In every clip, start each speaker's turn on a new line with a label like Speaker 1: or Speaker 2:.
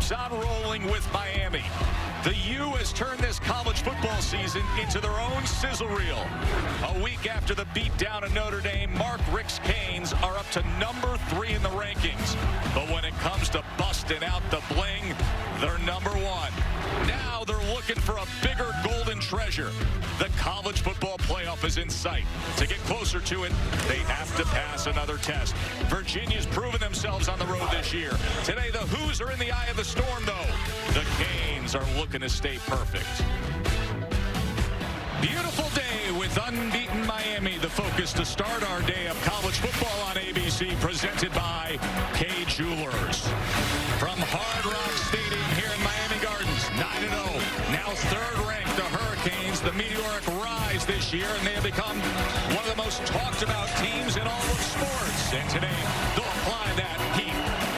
Speaker 1: keeps on rolling with Miami. The U has turned this college football season into their own sizzle reel. A week after the beatdown at Notre Dame, Mark Rick's Canes are up to number 3 in the rankings. But when it comes to busting out the bling, they're number 1. Now they're looking for a bigger golden treasure. The college football playoff is in sight. To get closer to it, they have to pass another test. Virginia's proven themselves on the road this year. Today, the Hoos are in the eye of the storm, though. The Canes are looking to stay perfect. Beautiful day with unbeaten Miami. The focus to start our day of college football on ABC, presented by K Jewelers. From Hard Rock Stadium here in Miami Gardens, 9-0. Now third-ranked, the Hurricanes, the meteoric rise this year, and they have become one of the most talked about teams in all of sports. And today, they'll apply that heat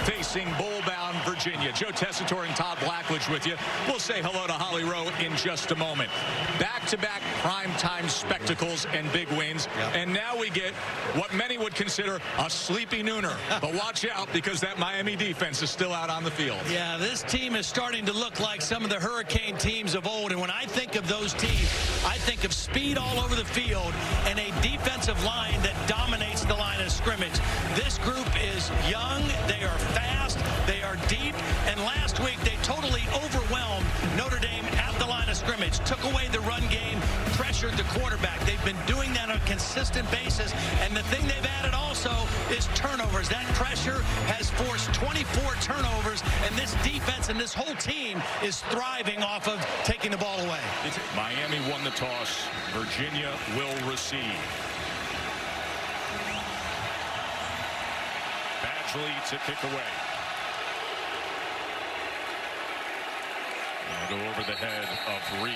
Speaker 1: facing bowl-bound Virginia. Joe Tessitore and Todd Blackledge with you. We'll say hello to Holly Rowe in just a moment. Back-to-back primetime spectacles and big wins. Yep. And now we get what many would consider a sleepy nooner. But watch out, because that Miami defense is still out on the field.
Speaker 2: Yeah, this team is starting to look like some of the Hurricane teams of old. And when I think of those teams, I think of speed all over the field and a defensive line that dominates the line of scrimmage. This group is young. They are fast. They are deep. And last week, they totally overwhelmed Notre Dame at the line of scrimmage, took away the run game, pressured the quarterback. They've been doing that on a consistent basis. And the thing they've added also is turnovers. That pressure has forced 24 turnovers, and this defense and this whole team is thriving off of taking the ball away.
Speaker 1: Miami won the toss. Virginia will receive. Badgley to kick away. Go over the head of Reed.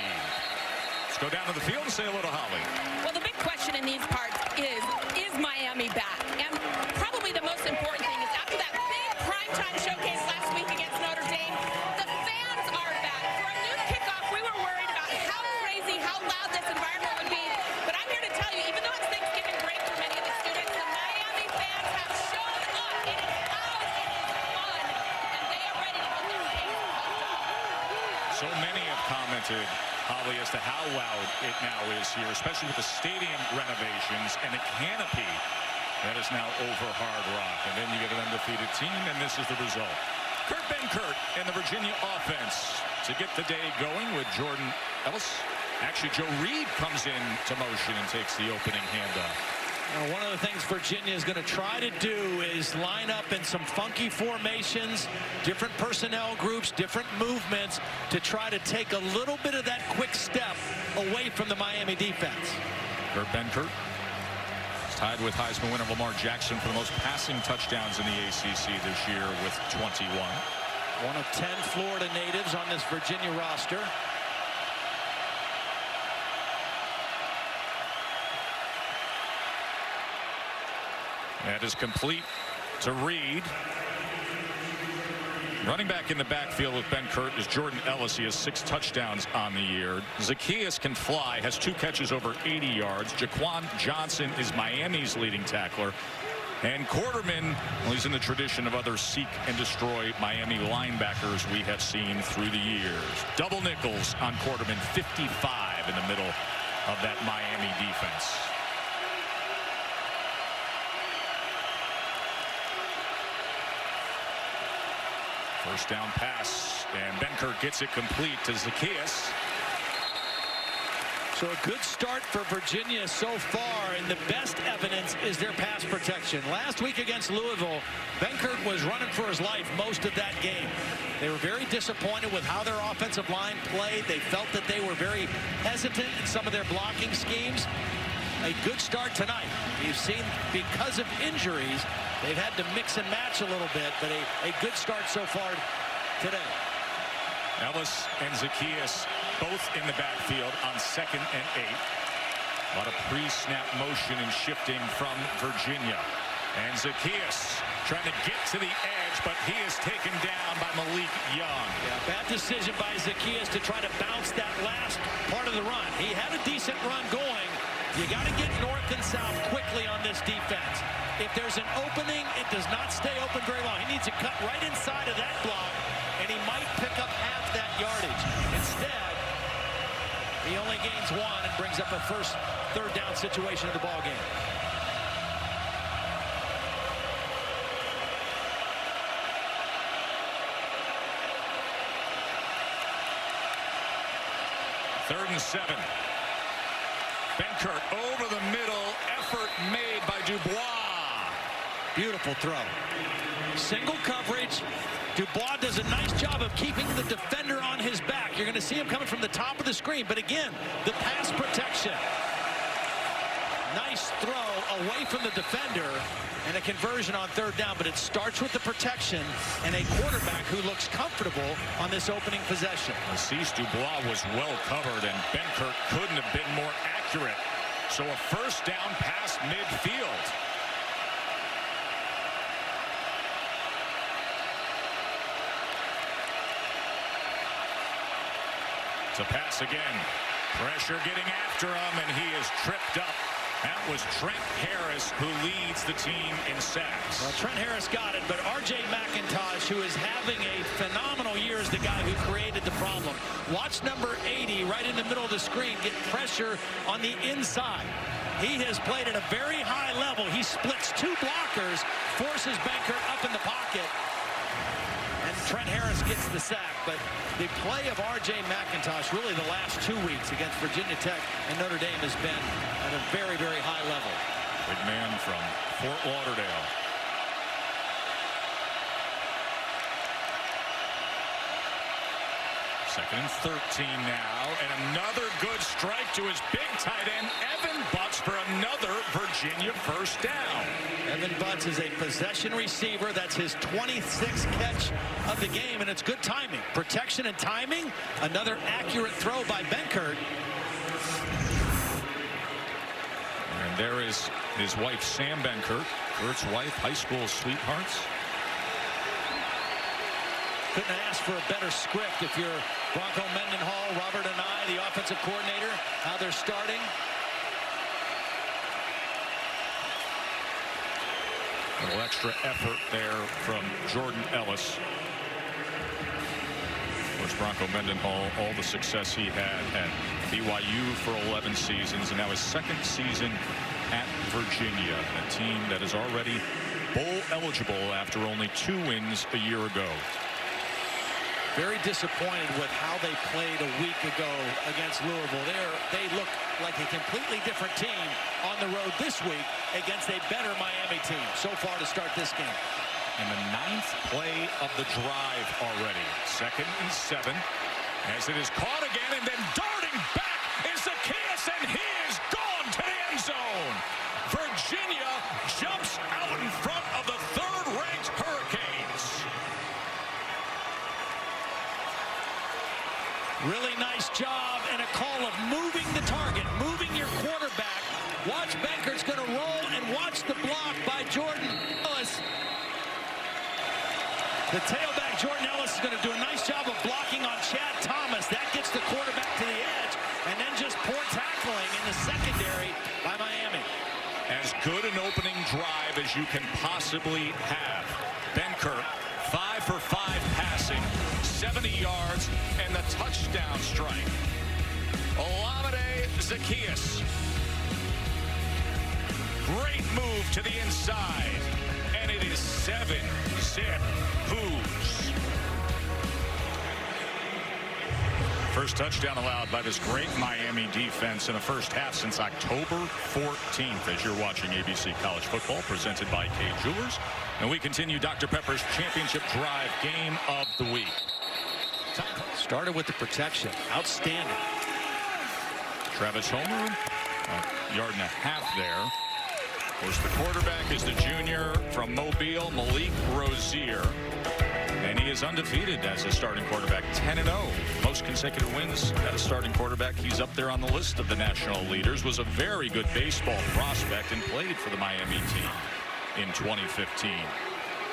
Speaker 1: Let's go down to the field and say hello to Holly.
Speaker 3: Well, the big question in these parts is Miami back? And probably the most important thing is after that big primetime showcase last week against Notre Dame, the fans are back. For a new kickoff, we were worried about how crazy, how loud this environment would be. But I'm here to tell you, even though it's Thanksgiving break for many of the students, the Miami fans have shown up. It is loud, it is fun, and they are ready to get their games pumped up.
Speaker 1: So many have commented, Holly, as to how loud it now is here, especially with the stadium renovations and a canopy that is now over Hard Rock. And then you get an undefeated team, and this is the result. Kurt Benkert and the Virginia offense to get the day going with Jordan Ellis. Actually, Joe Reed comes in to motion and takes the opening handoff.
Speaker 2: One of the things Virginia is going to try to do is line up in some funky formations, different personnel groups, different movements to try to take a little bit of that quick step away from the Miami defense.
Speaker 1: Kurt Benkert is tied with Heisman winner Lamar Jackson for the most passing touchdowns in the ACC this year with 21.
Speaker 2: One of 10 Florida natives on this Virginia roster.
Speaker 1: That is complete to Reed. Running back in the backfield with Benkert is Jordan Ellis. He has 6 touchdowns on the year. Zacchaeus can fly, has 2 catches over 80 yards. Jaquan Johnson is Miami's leading tackler. And Quarterman, well, he's in the tradition of other seek and destroy Miami linebackers we have seen through the years. Double nickels on Quarterman, 55 in the middle of that Miami defense. First down pass, and Benkert gets it complete to Zacchaeus.
Speaker 2: So a good start for Virginia so far, and the best evidence is their pass protection. Last week against Louisville, Benkert was running for his life most of that game. They were very disappointed with how their offensive line played. They felt that they were very hesitant in some of their blocking schemes. A good start tonight. You've seen, because of injuries, they've had to mix and match a little bit, but a good start so far today.
Speaker 1: Ellis and Zacchaeus both in the backfield on 2nd and 8. A lot of pre-snap motion and shifting from Virginia. And Zacchaeus trying to get to the edge, but he is taken down by Malik Young.
Speaker 2: Yeah, bad decision by Zacchaeus to try to bounce that last part of the run. He had a decent run going. You got to get north and south quickly on this defense. If there's an opening, it does not stay open very long. He needs to cut right inside of that block, and he might brings up a first third down situation in the ball game.
Speaker 1: Third and 7. Benkert over the middle. Effort made by Dubois.
Speaker 2: Beautiful throw. Single coverage. Dubois does a nice job of keeping the defender on his back. You're going to see him coming from the top of the screen. But again, the pass protection. Nice throw away from the defender and a conversion on third down. But it starts with the protection and a quarterback who looks comfortable on this opening possession.
Speaker 1: Assis Dubois was well covered, and Benkert couldn't have been more accurate. So a first down past midfield. To pass again. Pressure getting after him, and he is tripped up. That was Trent Harris who leads the team in sacks.
Speaker 2: Well, Trent Harris got it, but R.J. McIntosh, who is having a phenomenal year, is the guy who created the problem. Watch number 80 right in the middle of the screen get pressure on the inside. He has played at a very high level. He splits two blockers, forces Benkert up in the pocket, and Trent Harris gets the sack. But the play of R.J. McIntosh really the last 2 weeks against Virginia Tech and Notre Dame has been at a very, very high level.
Speaker 1: Big man from Fort Lauderdale. Second and 13 now, and another good strike to his big tight end, Evan Butts, for another Virginia first down.
Speaker 2: Evan Butts is a possession receiver. That's his 26th catch of the game, and it's good timing. Protection and timing. Another accurate throw by Benkert.
Speaker 1: And there is his wife, Sam Benkert, Kurt's wife, high school sweethearts.
Speaker 2: Couldn't ask for a better script if you're Bronco Mendenhall, Robert and I, the offensive coordinator, how they're starting.
Speaker 1: A little extra effort there from Jordan Ellis. Of course, Bronco Mendenhall, all the success he had at BYU for 11 seasons, and now his second season at Virginia, a team that is already bowl eligible after only 2 wins a year ago.
Speaker 2: Very disappointed with how they played a week ago against Louisville. They look like a completely different team on the road this week against a better Miami team so far to start this game.
Speaker 1: And the 9th play of the drive already. Second and 7 as it is caught again, and then darting back is Zacchaeus, and he is gone to the end zone. Virginia jumps out in front of the third-ranked Hurricanes.
Speaker 2: Really nice job and a call of moving the target, moving your quarterback. Watch Benkert's going to roll, and watch the block by Jordan Ellis. The tailback, Jordan Ellis, is going to do a nice job of blocking on Chad Thomas. That gets the quarterback to the edge, and then just poor tackling in the secondary by Miami.
Speaker 1: As good an opening drive as you can possibly have. Benkert, 5 for 5 passing, 70 yards, and the touchdown strike. Olamide Zacchaeus. Great move to the inside. And it is 7-zip Hoos. First touchdown allowed by this great Miami defense in the first half since October 14th, as you're watching ABC College Football, presented by Kay Jewelers. And we continue Dr. Pepper's Championship Drive Game of the Week.
Speaker 2: Started with the protection. Outstanding.
Speaker 1: Travis Homer, a yard and a half there. Of course, the quarterback is the junior from Mobile, Malik Rozier. And he is undefeated as a starting quarterback, 10-0. Most consecutive wins at a starting quarterback. He's up there on the list of the national leaders. Was a very good baseball prospect and played for the Miami team in 2015.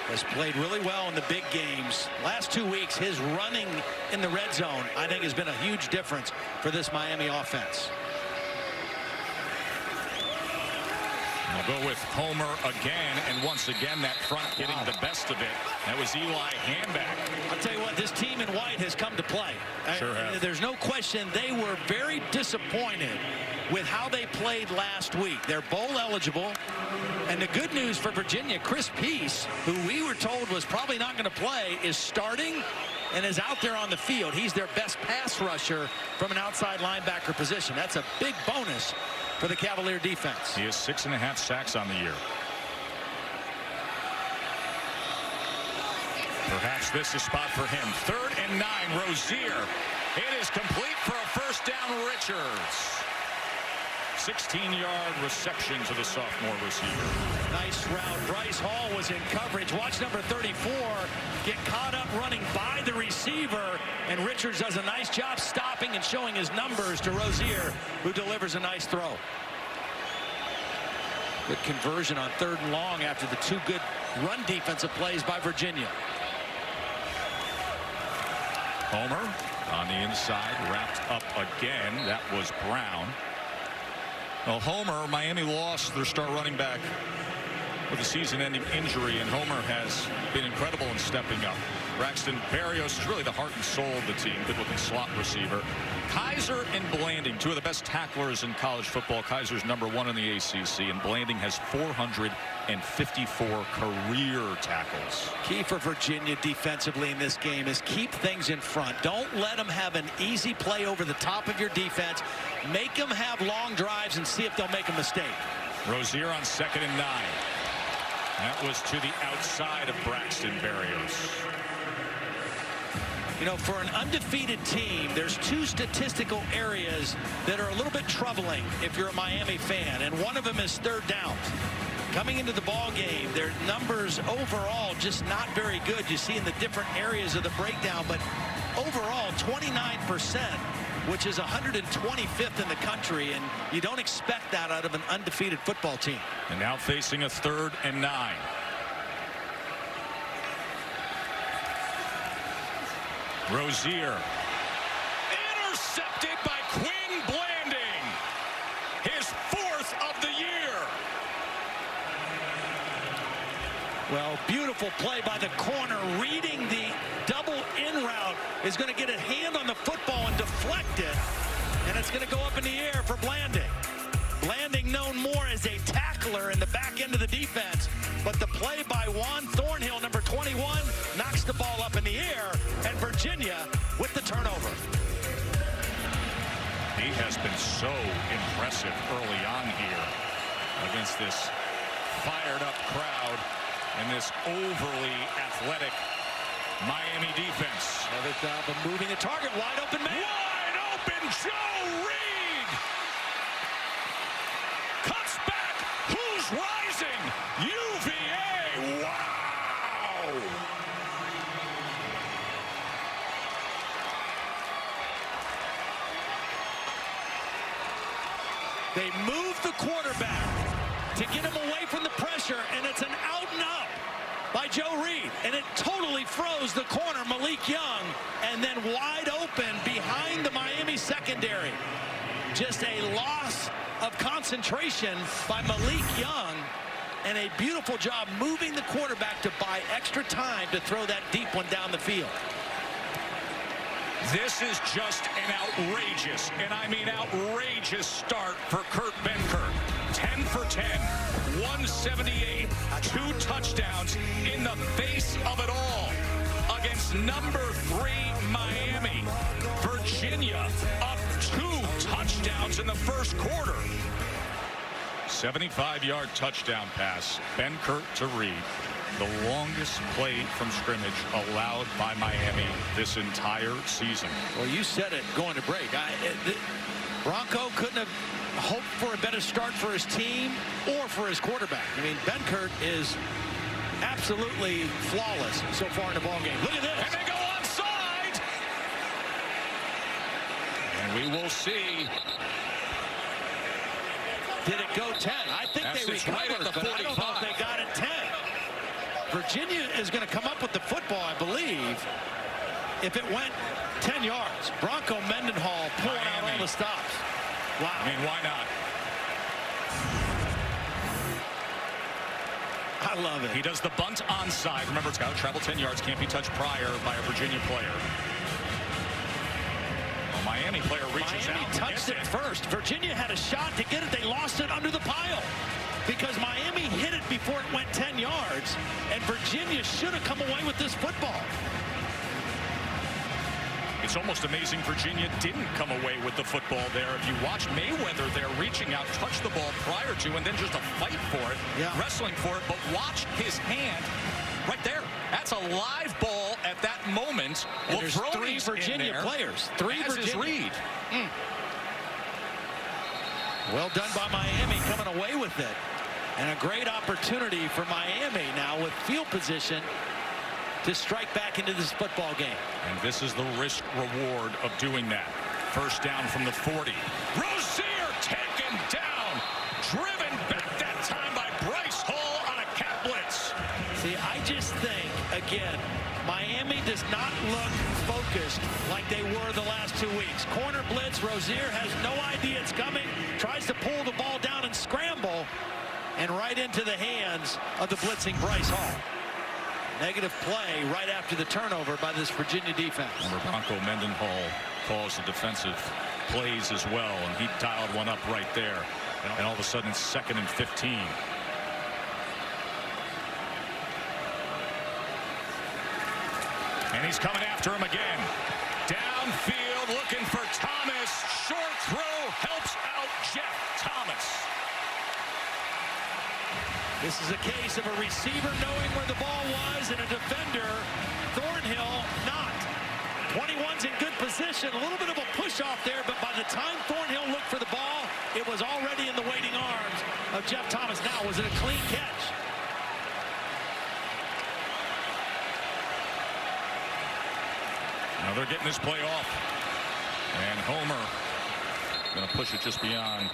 Speaker 2: Has played really well in the big games. Last 2 weeks, his running in the red zone, I think, has been a huge difference for this Miami offense.
Speaker 1: We'll go with Homer again, and once again that front getting the best of it. That was Eli Hanback.
Speaker 2: I'll tell you what, this team in white has come to play.
Speaker 1: Sure have.
Speaker 2: There's no question they were very disappointed with how they played last week. They're bowl eligible. And the good news for Virginia, Chris Peace, who we were told was probably not going to play, is starting and is out there on the field. He's their best pass rusher from an outside linebacker position. That's a big bonus for the Cavalier defense.
Speaker 1: He has 6.5 sacks on the year. Perhaps this is a spot for him. 3rd and 9, Rozier. It is complete for a first down, Richards. 16-yard reception to the sophomore receiver.
Speaker 2: Nice route. Bryce Hall was in coverage. Watch number 34 get caught up running by the receiver, and Richards does a nice job stopping and showing his numbers to Rozier, who delivers a nice throw. Good conversion on 3rd and long after the 2 good run defensive plays by Virginia.
Speaker 1: Homer on the inside, wrapped up again. That was Brown. Well, Homer, Miami lost their star running back with a season-ending injury, and Homer has been incredible in stepping up. Braxton Berrios is really the heart and soul of the team, good-looking slot receiver. Kaiser and Blanding, 2 of the best tacklers in college football. Kaiser's #1 in the ACC, and Blanding has 454 career tackles.
Speaker 2: Key for Virginia defensively in this game is keep things in front. Don't let them have an easy play over the top of your defense. Make them have long drives and see if they'll make a mistake.
Speaker 1: Rozier on 2nd and 9. That was to the outside of Braxton Berrios.
Speaker 2: You know, for an undefeated team, there's 2 statistical areas that are a little bit troubling if you're a Miami fan, and one of them is 3rd downs. Coming into the ball game, their numbers overall just not very good. You see in the different areas of the breakdown, but overall 29%, which is 125th in the country, and you don't expect that out of an undefeated football team.
Speaker 1: And now facing a 3rd and 9. Rozier. Intercepted by Quinn Blanding. His 4th of the year.
Speaker 2: Well, beautiful play by the corner, reading the double in route, is going to get a hand on the football and deflect it, and it's going to go up in the air for Blanding. Blanding known more as a tackler in the back end of the defense, but the play by Juan Thornhill, number 21, knocks the ball up in the air, and Virginia with the turnover.
Speaker 1: He has been so impressive early on here against this fired up crowd and this overly athletic Miami defense.
Speaker 2: Another job of moving the target. Wide open man.
Speaker 1: Wide open Joe Reed. Cuts back. Who's rising? UVA. Wow.
Speaker 2: They move the quarterback to get him away from the pressure, and it's an out and up by Joe Reed, and it totally froze the corner, Malik Young, and then wide open behind the Miami secondary. Just a loss of concentration by Malik Young, and a beautiful job moving the quarterback to buy extra time to throw that deep one down the field.
Speaker 1: This is just an outrageous, and I mean outrageous, start for Kurt Benkert. 10 for 10, 178, 2 touchdowns in the face of it all against number 3 Miami. Virginia up 2 touchdowns in the first quarter. 75-yard touchdown pass, Benkert to Reed. The longest play from scrimmage allowed by Miami this entire season.
Speaker 2: Well, you said it going to break. Bronco couldn't have hoped for a better start for his team or for his quarterback. I mean, Benkert is absolutely flawless so far in the ball game. Look at this.
Speaker 1: And they go onside. And we will see.
Speaker 2: Did it go 10? I think they recovered,
Speaker 1: right at the 45.
Speaker 2: but I don't know if they got it 10. Virginia is going to come up with the football, I believe, if it went 10 yards. Bronco Mendenhall pulling out all the stops. Wow.
Speaker 1: I mean, why not?
Speaker 2: I love it.
Speaker 1: He does the bunt onside. Remember, it's got to travel 10 yards, can't be touched prior by a Virginia player. A Miami player reaches
Speaker 2: Miami
Speaker 1: out.
Speaker 2: touched it first. Virginia had a shot to get it. They lost it under the pile because Miami hit it before it went 10 yards, and Virginia should have come away with this football.
Speaker 1: It's almost amazing Virginia didn't come away with the football there. If you watch Mayweather there reaching out, touch the ball prior to, and then just a fight for it, wrestling for it. But watch his hand right there. That's a live ball at that moment.
Speaker 2: And there's three Virginia players. Three Virginia.
Speaker 1: Read.
Speaker 2: Well done by Miami coming away with it. And a great opportunity for Miami now with field position to strike back into this football game.
Speaker 1: And this is the risk reward of doing that. First down from the 40. Rozier taken down. Driven back that time by Bryce Hall on a cat blitz.
Speaker 2: See, I just think, again, Miami does not look focused like they were the last 2 weeks. Corner blitz, Rozier has no idea it's coming, tries to pull the ball down and scramble, and right into the hands of the blitzing Bryce Hall. Negative play right after the turnover by this Virginia defense.
Speaker 1: Remember, Bronco Mendenhall calls the defensive plays as well, and he dialed one up right there. And all of a sudden, it's 2nd and 15. And he's coming after him again. Downfield, looking for Thomas. Short throw helps out Jeff Thomas.
Speaker 2: This is a case of a receiver knowing where the ball was and a defender, Thornhill, not. 21's in good position. A little bit of a push off there, but by the time Thornhill looked for the ball, it was already in the waiting arms of Jeff Thomas. Now, was it a clean catch?
Speaker 1: Now they're getting this play off. And Homer going to push it just beyond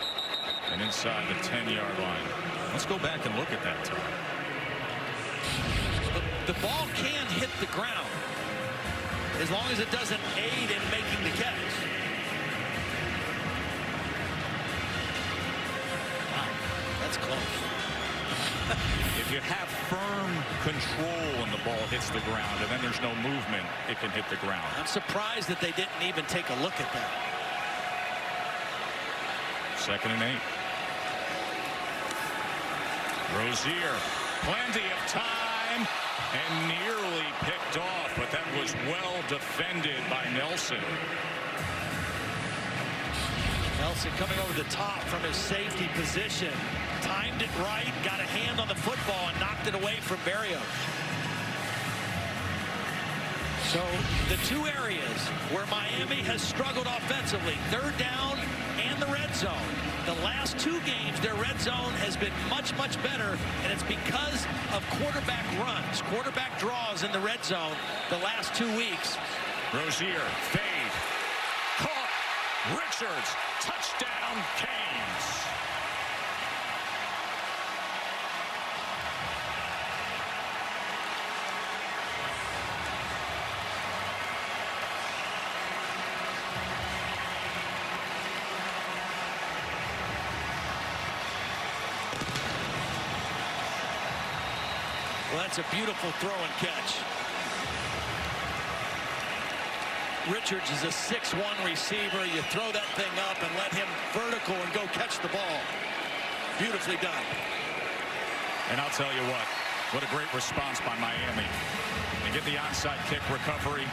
Speaker 1: and inside the 10-yard line. Let's go back and look at that time.
Speaker 2: The ball can hit the ground as long as it doesn't aid in making the catch. Wow, that's close.
Speaker 1: If you have firm control when the ball hits the ground and then there's no movement, it can hit the ground.
Speaker 2: I'm surprised that they didn't even take a look at that.
Speaker 1: 2nd and 8. Rozier, plenty of time, and nearly picked off, but that was well defended by Nelson.
Speaker 2: Nelson coming over the top from his safety position. Timed it right, got a hand on the football, and knocked it away from Barrios. So the two areas where Miami has struggled offensively, 3rd down and the red zone. The last 2 games, their red zone has been much, much better, and it's because of quarterback runs, quarterback draws in the red zone the last 2 weeks.
Speaker 1: Rozier, fade, caught, Richards, touchdown, Canes.
Speaker 2: Well, that's a beautiful throw and catch. Richards is a 6'1" receiver. You throw that thing up and let him vertical and go catch the ball. Beautifully done.
Speaker 1: And I'll tell you what a great response by Miami. They get the onside kick recovery,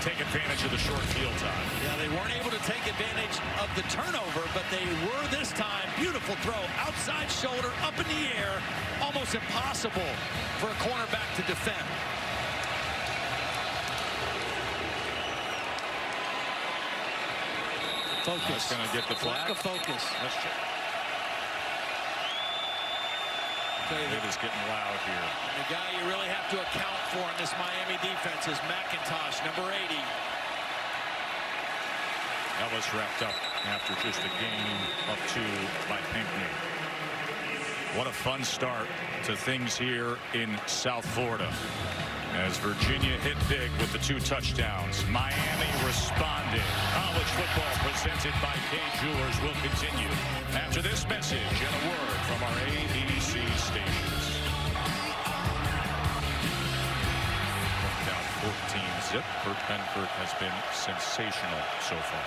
Speaker 1: take advantage of the short field time.
Speaker 2: Yeah, they weren't able to take advantage of the turnover, but they were this time. Beautiful throw, outside shoulder, up in the air. Almost impossible for a cornerback to defend. Focus.
Speaker 1: Going to get the flag.
Speaker 2: Lack of focus.
Speaker 1: Let's check. It is getting loud here.
Speaker 2: The guy you really have to account for in this Miami defense is McIntosh, number 80.
Speaker 1: That was wrapped up after just a game of 2 by Pinkney. What a fun start to things here in South Florida. As Virginia hit big with the 2 touchdowns, Miami responded. College football presented by K Jewelers will continue after this message and a word from our ABC stations. Down 14-7. zip for Benkert has been sensational so far.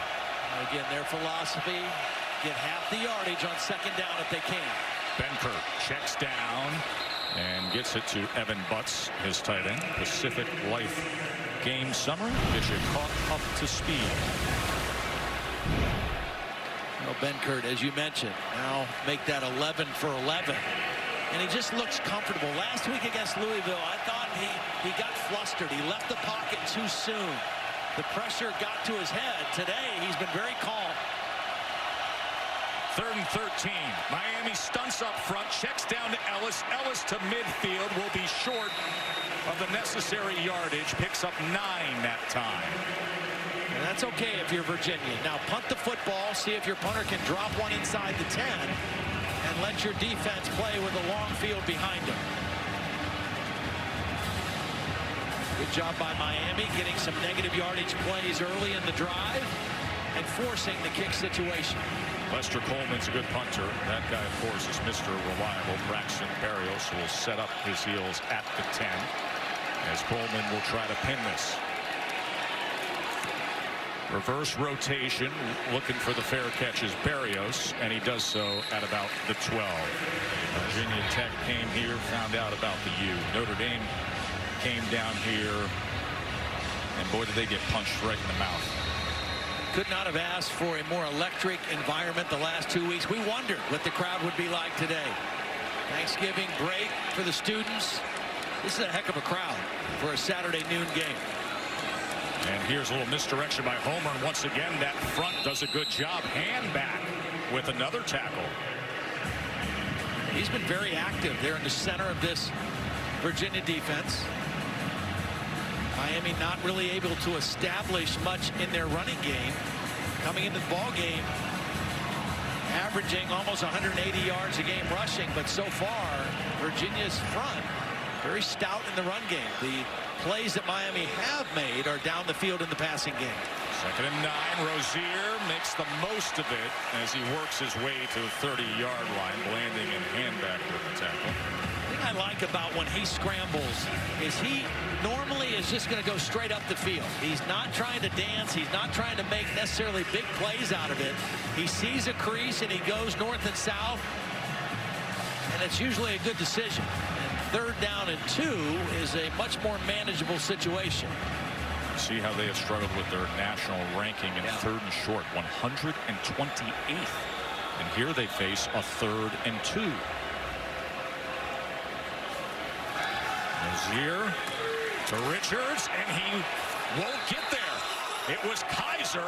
Speaker 2: Again, their philosophy, get half the yardage on second down if they can.
Speaker 1: Benkert checks down and gets it to Evan Butts, his tight end. Pacific Life game summary. Get you caught up to speed.
Speaker 2: Well, Benkert, as you mentioned, now make that 11 for 11. And he just looks comfortable. Last week against Louisville, I thought he got flustered. He left the pocket too soon. The pressure got to his head. Today, he's been very calm.
Speaker 1: 3rd and 13. Miami stunts up front, checks down to Ellis. Ellis to midfield, will be short of the necessary yardage. Picks up 9 that time.
Speaker 2: And that's okay if you're Virginia. Now punt the football, see if your punter can drop one inside the 10, and let your defense play with a long field behind them. Good job by Miami getting some negative yardage plays early in the drive and forcing the kick situation.
Speaker 1: Lester Coleman's a good punter. That guy, of course, is Mr. Reliable. Braxton Berrios will set up his heels at the 10 as Coleman will try to pin this. Reverse rotation, looking for the fair catch is Berrios, and he does so at about the 12. Virginia Tech came here, found out about the U. Notre Dame came down here, and boy, did they get punched right in the mouth.
Speaker 2: Could not have asked for a more electric environment the last 2 weeks. We wondered what the crowd would be like today. Thanksgiving break for the students. This is a heck of a crowd for a Saturday noon game.
Speaker 1: And here's a little misdirection by Homer, and once again that front does a good job. Hand back with another tackle.
Speaker 2: He's been very active there in the center of this Virginia defense. Miami not really able to establish much in their running game. Coming into the ball game, averaging almost 180 yards a game rushing, but so far Virginia's front very stout in the run game. The plays that Miami have made are down the field in the passing game.
Speaker 1: 2nd and 9. Rozier makes the most of it as he works his way to the 30-yard line, landing and hand back with the tackle.
Speaker 2: The thing I like about when he scrambles is he normally is just going to go straight up the field. He's not trying to dance. He's not trying to make necessarily big plays out of it. He sees a crease and he goes north and south, and it's usually a good decision. 3rd down and 2 is a much more manageable situation.
Speaker 1: See how they have struggled with their national ranking in 3rd and short, 128th. And here they face a 3rd and 2. Rozier to Richards, and he won't get there. It was Kaiser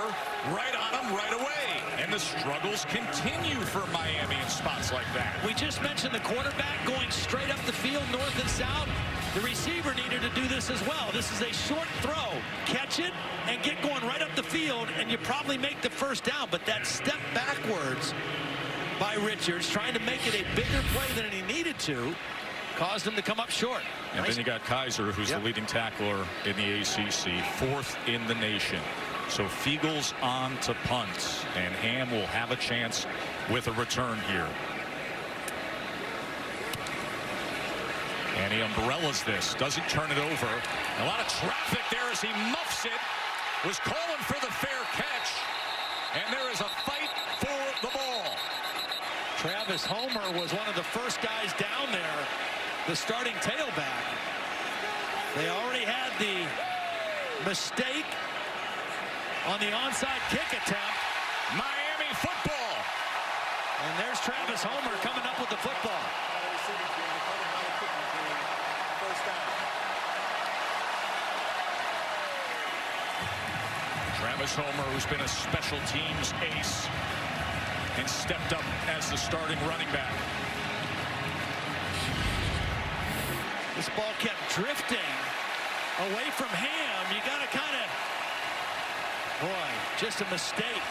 Speaker 1: right on him right away. And the struggles continue for Miami in spots like that.
Speaker 2: We just mentioned the quarterback going straight up the field, north and south. The receiver needed to do this as well. This is a short throw. Catch it and get going right up the field, and you probably make the first down. But that step backwards by Richards, trying to make it a bigger play than he needed to, caused him to come up short.
Speaker 1: And then you got Kaiser, who's the leading tackler in the ACC, 4th in the nation. So Fiegel's on to punt, and Ham will have a chance with a return here. And he umbrellas this, doesn't turn it over. A lot of traffic there as he muffs it. Was calling for the fair catch, and there is a fight for the ball.
Speaker 2: Travis Homer was one of the first guys down there, the starting tailback. They already had the mistake on the onside kick attempt.
Speaker 1: Miami football.
Speaker 2: And there's Travis Homer coming up with the football.
Speaker 1: Travis Homer, who's been a special teams ace and stepped up as the starting running back.
Speaker 2: This ball kept drifting away from Ham. You got to kind of, boy, just a mistake.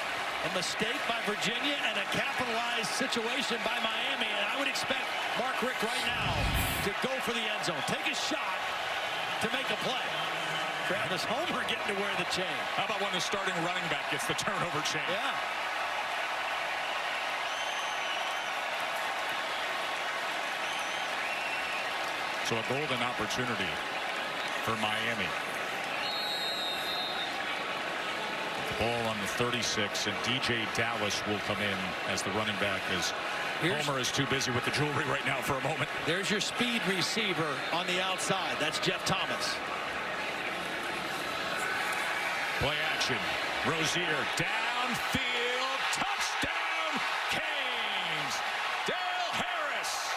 Speaker 2: A mistake by Virginia and a capitalized situation by Miami. And I would expect Mark Richt right now to go for the end zone. Take a shot to make a play. Travis Homer getting to wear the chain.
Speaker 1: How about when the starting running back gets the turnover chain?
Speaker 2: Yeah.
Speaker 1: So a golden opportunity for Miami. Ball on the 36, and DJ Dallas will come in as the running back, as Homer is too busy with the jewelry right now for a moment.
Speaker 2: There's your speed receiver on the outside. That's Jeff Thomas.
Speaker 1: Play action. Rozier downfield. Touchdown, Canes. Dale Harris.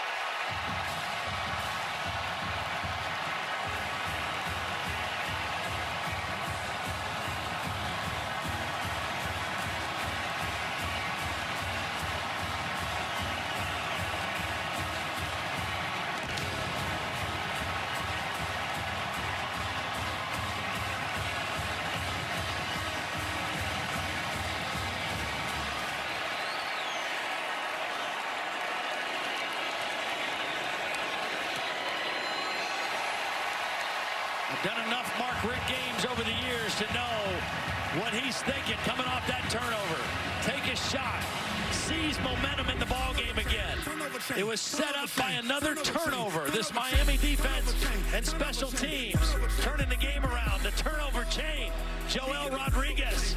Speaker 2: I've done enough Mark Richt games over the years to know what he's thinking coming off that turnover. Take a shot. Seize momentum in the ball game again. It was set up by another turnover. This Miami defense and special teams turning the game around. The turnover chain. Joel Rodriguez,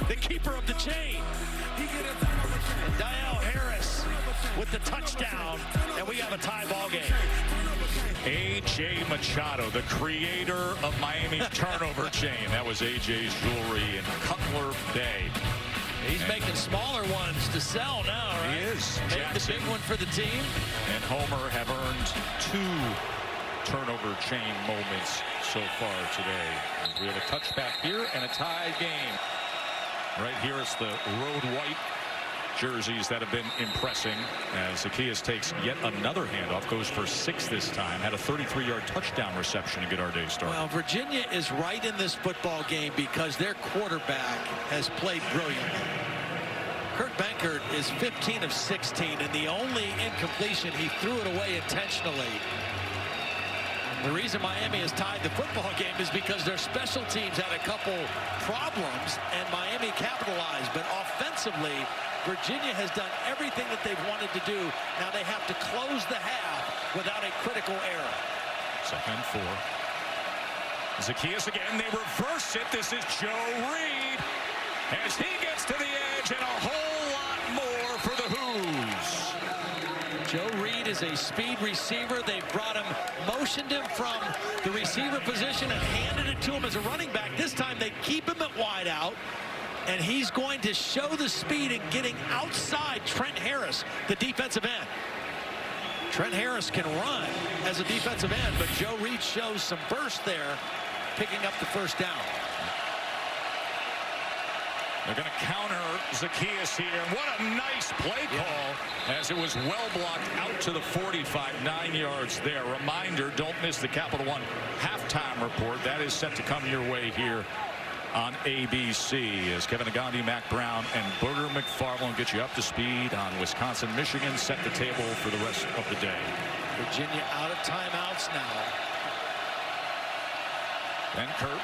Speaker 2: the keeper of the chain. And Dale Harris with the touchdown. And we have a tie ball game.
Speaker 1: A.J. Machado, the creator of Miami's turnover chain. That was A.J.'s jewelry in Cutler Bay.
Speaker 2: He's making smaller ones to sell now, right?
Speaker 1: He is.
Speaker 2: Make the big one for the team.
Speaker 1: And Homer have earned 2 turnover chain moments so far today. We have a touchback here and a tie game. Right here is the road white jerseys that have been impressing, as Zacchaeus takes yet another handoff, goes for 6 this time, had a 33-yard touchdown reception to get our day started.
Speaker 2: Well, Virginia is right in this football game because their quarterback has played brilliantly. Kurt Benkert is 15 of 16, and the only incompletion, he threw it away intentionally. The reason Miami has tied the football game is because their special teams had a couple problems, and Miami capitalized. But offensively, Virginia has done everything that they've wanted to do. Now they have to close the half without a critical error.
Speaker 1: 2nd and 4. Zacchaeus again. They reverse it. This is Joe Reed as he gets to the edge, and a whole lot more for the Whoos.
Speaker 2: Joe Reed is a speed receiver. They brought him, motioned him from the receiver position and handed it to him as a running back. This time they keep him at wide out, and he's going to show the speed in getting outside Trent Harris, the defensive end. Trent Harris can run as a defensive end, but Joe Reed shows some burst there, picking up the first down.
Speaker 1: They're going to counter Zacchaeus here. And what a nice play call, as it was well blocked out to the 45, 9 yards there. Reminder, don't miss the Capital One halftime report. That is set to come your way here on ABC, as Kevin Agandi, Mac Brown, and Booger McFarland get you up to speed on Wisconsin, Michigan, set the table for the rest of the day.
Speaker 2: Virginia out of timeouts now.
Speaker 1: Benkert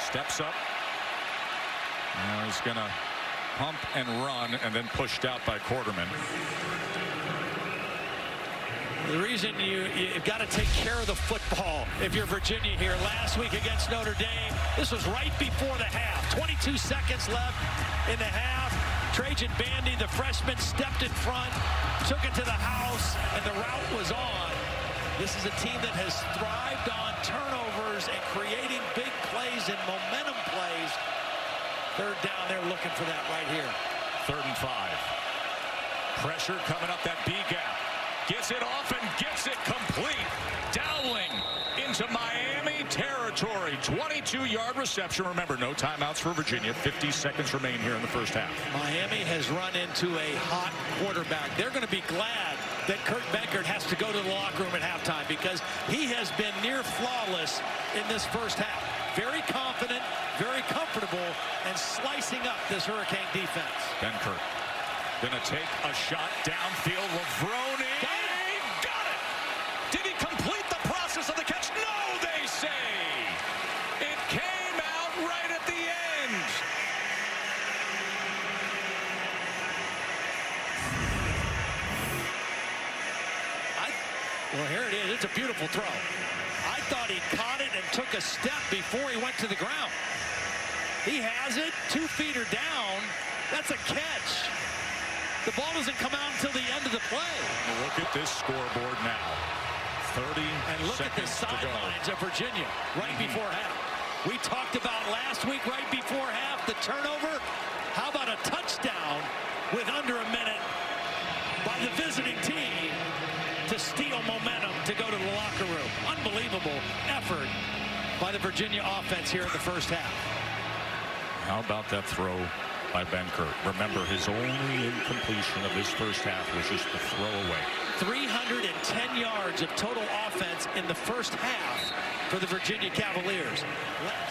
Speaker 1: steps up. Now he's going to pump and run, and then pushed out by Quarterman.
Speaker 2: The reason you've got to take care of the football if you're Virginia here. Last week against Notre Dame, this was right before the half. 22 seconds left in the half. Trajan Bandy, the freshman, stepped in front, took it to the house, and the route was on. This is a team that has thrived on turnovers and creating big plays and momentum plays. 3rd down, they're looking for that right here.
Speaker 1: 3rd and 5. Pressure coming up that B gap. Gets it off and gets it complete. Dowling into Miami territory. 22-yard reception. Remember, no timeouts for Virginia. 50 seconds remain here in the first half.
Speaker 2: Miami has run into a hot quarterback. They're going to be glad that Kurt Benkert has to go to the locker room at halftime, because he has been near flawless in this first half. Very confident, very comfortable, and slicing up this Hurricane defense.
Speaker 1: Benkert gonna take a shot downfield. Lavroni got it. Did he complete the process of the catch? No, they say. It came out right at the end.
Speaker 2: Well, here it is. It's a beautiful throw. I thought he caught it and took a step before he went to the ground. He has it. 2 feet are down. That's a catch. The ball doesn't come out until the end of the play.
Speaker 1: Look at this scoreboard now. 30
Speaker 2: and look at the sidelines of Virginia right before half. We talked about last week right before half the turnover. How about a touchdown with under a minute by the visiting team to steal momentum to go to the locker room. Unbelievable effort by the Virginia offense here in the first half.
Speaker 1: How about that throw by Benkert? Remember, his only incompletion of this first half was just the throwaway.
Speaker 2: 310 yards of total offense in the first half for the Virginia Cavaliers.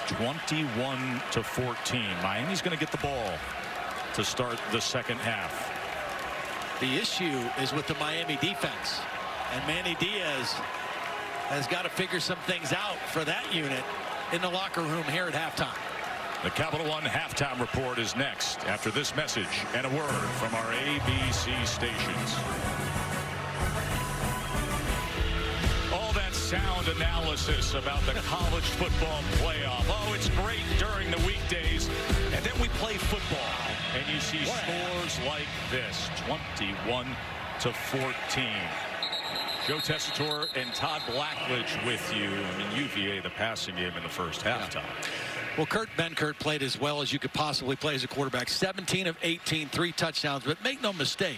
Speaker 1: 21-14. Miami's going to get the ball to start the second half.
Speaker 2: The issue is with the Miami defense, and Manny Diaz has got to figure some things out for that unit in the locker room here at halftime.
Speaker 1: The Capital One halftime report is next after this message and a word from our ABC stations. All that sound analysis about the college football playoff. Oh, it's great during the weekdays, and then we play football, and you see scores like this, 21-14. Joe Tessitore and Todd Blackledge with you. I mean, UVA, the passing game in the first halftime.
Speaker 2: Well, Kurt Benkert played as well as you could possibly play as a quarterback. 17 of 18, 3 touchdowns. But make no mistake,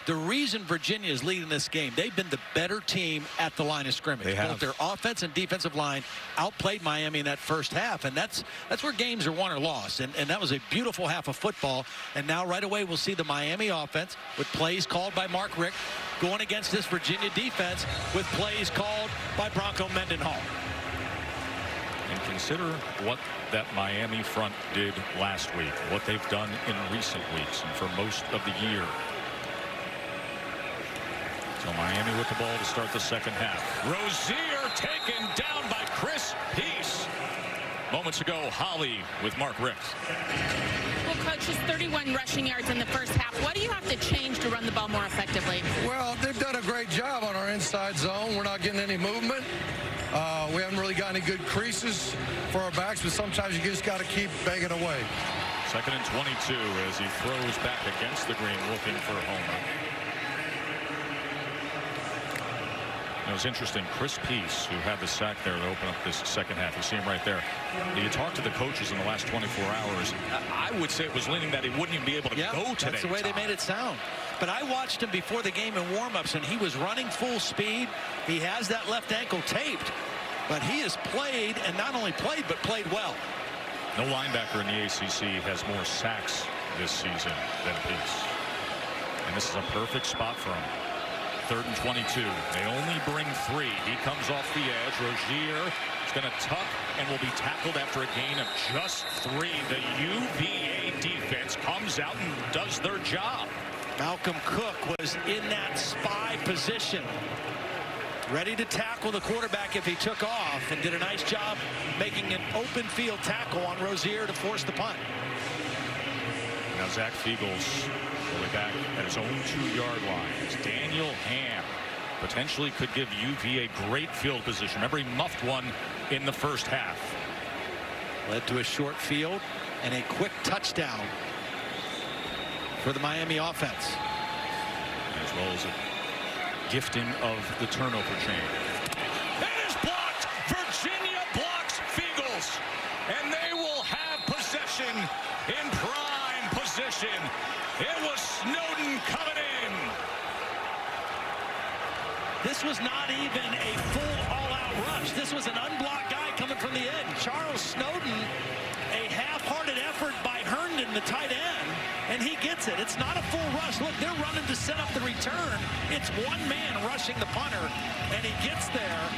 Speaker 2: the reason Virginia is leading this game, they've been the better team at the line of scrimmage.
Speaker 1: They have.
Speaker 2: Both their offense and defensive line outplayed Miami in that first half, and that's where games are won or lost. And that was a beautiful half of football. And now right away we'll see the Miami offense with plays called by Mark Richt going against this Virginia defense with plays called by Bronco Mendenhall.
Speaker 1: And consider what that Miami front did last week, what they've done in recent weeks and for most of the year. So Miami with the ball to start the second half. Rozier taken down by Chris Peace. Moments ago, Holly with Mark Richt.
Speaker 3: Well, Coach, just 31 rushing yards in the first half. What do you have to change to run the ball more effectively?
Speaker 4: Well, they've done a great job on our inside zone. We're not getting any movement. We haven't really got any good creases for our backs, but sometimes you just got to keep banging away.
Speaker 1: 2nd and 22 as he throws back against the green looking for a homer. It was interesting. Chris Peace, who had the sack there to open up this second half. You see him right there. You talked to the coaches in the last 24 hours. I would say it was leaning that he wouldn't even be able to go today.
Speaker 2: That's the way they made it sound. But I watched him before the game in warm-ups, and he was running full speed. He has that left ankle taped. But he has played, and not only played, but played well.
Speaker 1: No linebacker in the ACC has more sacks this season than Peace. And this is a perfect spot for him. 3rd and 22. They only bring 3. He comes off the edge. Rozier is going to tuck and will be tackled after a gain of just 3. The UVA defense comes out and does their job.
Speaker 2: Malcolm Cook was in that spy position, ready to tackle the quarterback if he took off, and did a nice job making an open field tackle on Rozier to force the punt.
Speaker 1: Now Zach Fiegels will be back at his own 2-yard line. As Daniel Ham potentially could give UVA great field position. Remember, he muffed one in the first half.
Speaker 2: Led to a short field and a quick touchdown for the Miami offense.
Speaker 1: As well as a gifting of the turnover chain. That is blocked. Virginia blocks Fiegels. And they will have possession in prime position. It was Snowden coming in.
Speaker 2: This was not even a full all-out rush. This was an unblocked guy coming from the end. Charles Snowden, a half-hearted effort by Herndon, the tight end, and he gets it. It's not a full rush. Look, they're running to set up the return. It's one man rushing the punter, and he gets there.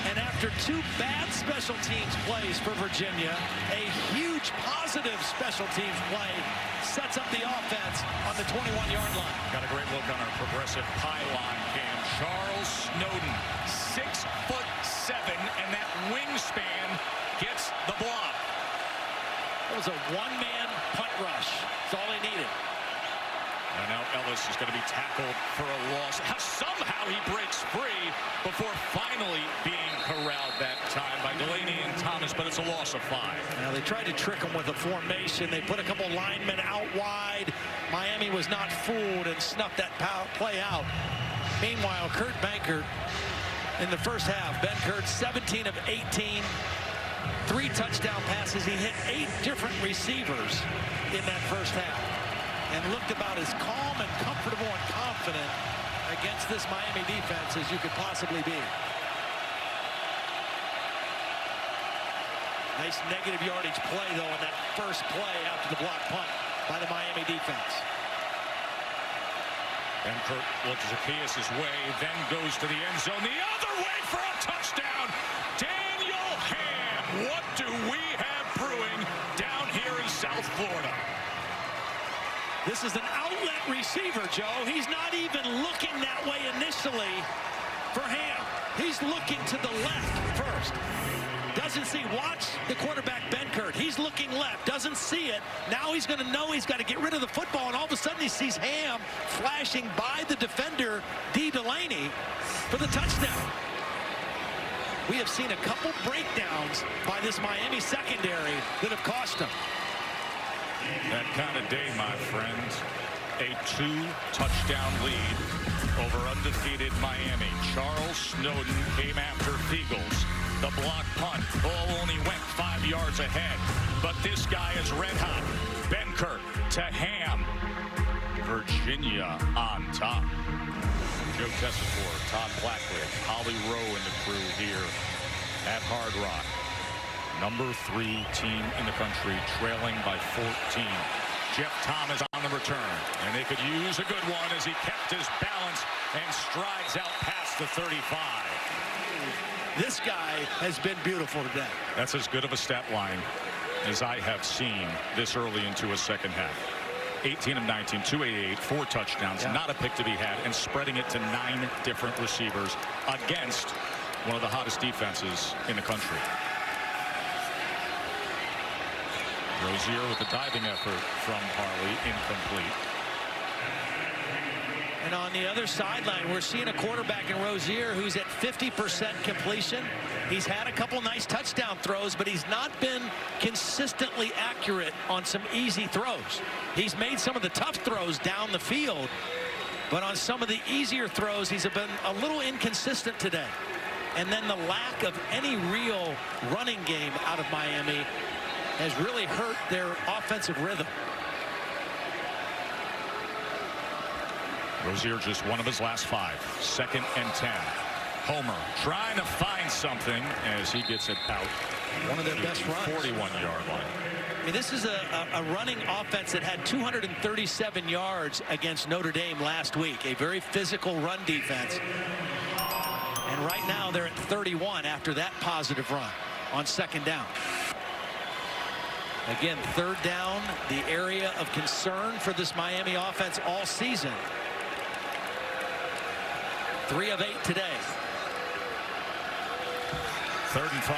Speaker 2: And after 2 bad special teams plays for Virginia, a huge positive special teams play sets up the offense on the 21-yard line.
Speaker 1: Got a great look on our progressive pylon cam. Charles Snowden, 6'7", and that wingspan gets the block.
Speaker 2: It was a one-man punt rush. That's all he needed.
Speaker 1: And now Ellis is going to be tackled for a loss. Somehow he breaks free before finally being corralled that time by Delaney and Thomas, but it's a loss of 5.
Speaker 2: Now they tried to trick him with a formation. They put a couple linemen out wide. Miami was not fooled and snuffed that play out. Meanwhile, Kurt Benkert in the first half, Benkert 17 of 18, 3 touchdown passes. He hit 8 different receivers in that first half and looked about as calm and comfortable and confident against this Miami defense as you could possibly be. Nice negative yardage play, though, in that first play after the block punt by the Miami defense.
Speaker 1: Benkert looks Zacchaeus' way, then goes to the end zone. The other way for a touchdown. Daniel Ham. What do we have brewing down here in South Florida?
Speaker 2: This is an outlet receiver, Joe. He's not even looking that way initially for Ham. He's looking to the left first. Doesn't see, watch the quarterback Benkert. He's looking left, doesn't see it. Now he's going to know he's got to get rid of the football, and all of a sudden he sees Ham flashing by the defender, Delaney, for the touchdown. We have seen a couple breakdowns by this Miami secondary that have cost him.
Speaker 1: That kind of day, my friends. A 2-touchdown lead over undefeated Miami. Charles Snowden came after Fiegels. The block punt. Ball only went 5 yards ahead. But this guy is red hot. Benkert to Ham. Virginia on top. Joe Tessitore, Todd Blackledge, Holly Rowe and the crew here at Hard Rock. Number 3 team in the country, trailing by 14. Jeff Thomas on the return, and they could use a good one as he kept his balance and strides out past the 35.
Speaker 2: This guy has been beautiful today.
Speaker 1: That's as good of a stat line as I have seen this early into a second half. 18 of 19, 288, 4 touchdowns, not a pick to be had, and spreading it to 9 different receivers against one of the hottest defenses in the country. Rozier with a diving effort from Harley, incomplete.
Speaker 2: And on the other sideline, we're seeing a quarterback in Rozier who's at 50% completion. He's had a couple nice touchdown throws, but he's not been consistently accurate on some easy throws. He's made some of the tough throws down the field, but on some of the easier throws, he's been a little inconsistent today. And then the lack of any real running game out of Miami has really hurt their offensive rhythm.
Speaker 1: Rozier just one of his last 5. 2nd and 10. Homer trying to find something as he gets it out.
Speaker 2: One of their best runs.
Speaker 1: 41-yard line.
Speaker 2: I mean, this is a running offense that had 237 yards against Notre Dame last week. A very physical run defense. And right now they're at 31 after that positive run on 2nd down. Again, 3rd down, the area of concern for this Miami offense all season. 3 of 8 today.
Speaker 1: 3rd and 5.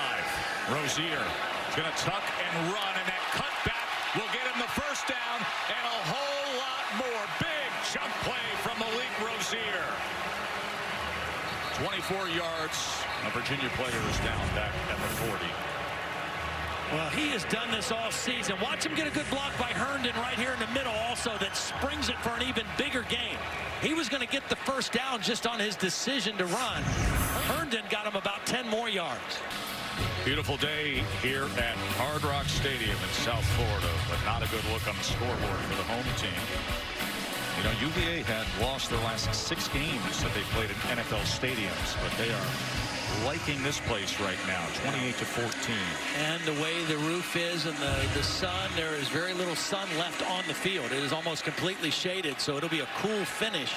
Speaker 1: Rozier is going to tuck and run, and that cutback will get him the first down and a whole lot more. Big chunk play from Malik Rozier. 24 yards. A Virginia player is down back at the 40.
Speaker 2: Well, he has done this all season. Watch him get a good block by Herndon right here in the middle also that springs it for an even bigger gain. He was going to get the first down just on his decision to run. Herndon got him about 10 more yards.
Speaker 1: Beautiful day here at Hard Rock Stadium in South Florida, but not a good look on the scoreboard for the home team. You know, UVA had lost their last 6 games that they played in NFL stadiums, but they are liking this place right now, 28-14.
Speaker 2: And the way the roof is and the sun, there is very little sun left on the field. It is almost completely shaded, so it'll be a cool finish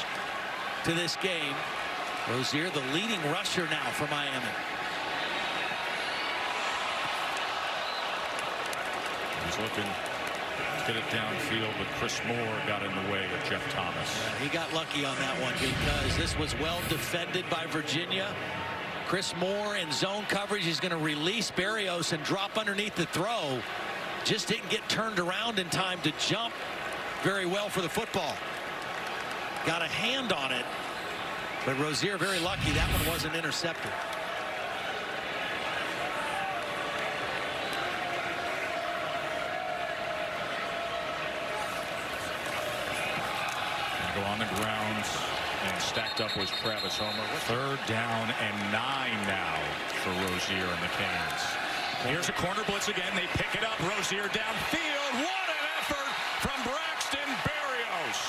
Speaker 2: to this game. Rozier, the leading rusher now for Miami.
Speaker 1: He's looking to get it downfield, but Chris Moore got in the way of Jeff Thomas.
Speaker 2: Yeah, he got lucky on that one because this was well defended by Virginia. Chris Moore in zone coverage. He's going to release Berrios and drop underneath the throw. Just didn't get turned around in time to jump very well for the football. got a hand on it, but Rozier very lucky that one wasn't intercepted.
Speaker 1: Go on the ground, and stacked up was Travis Homer. 3rd down and 9 now for Rozier and the Canes. Here's a corner blitz again. They pick it up. Rozier downfield. What an effort from Braxton Berrios.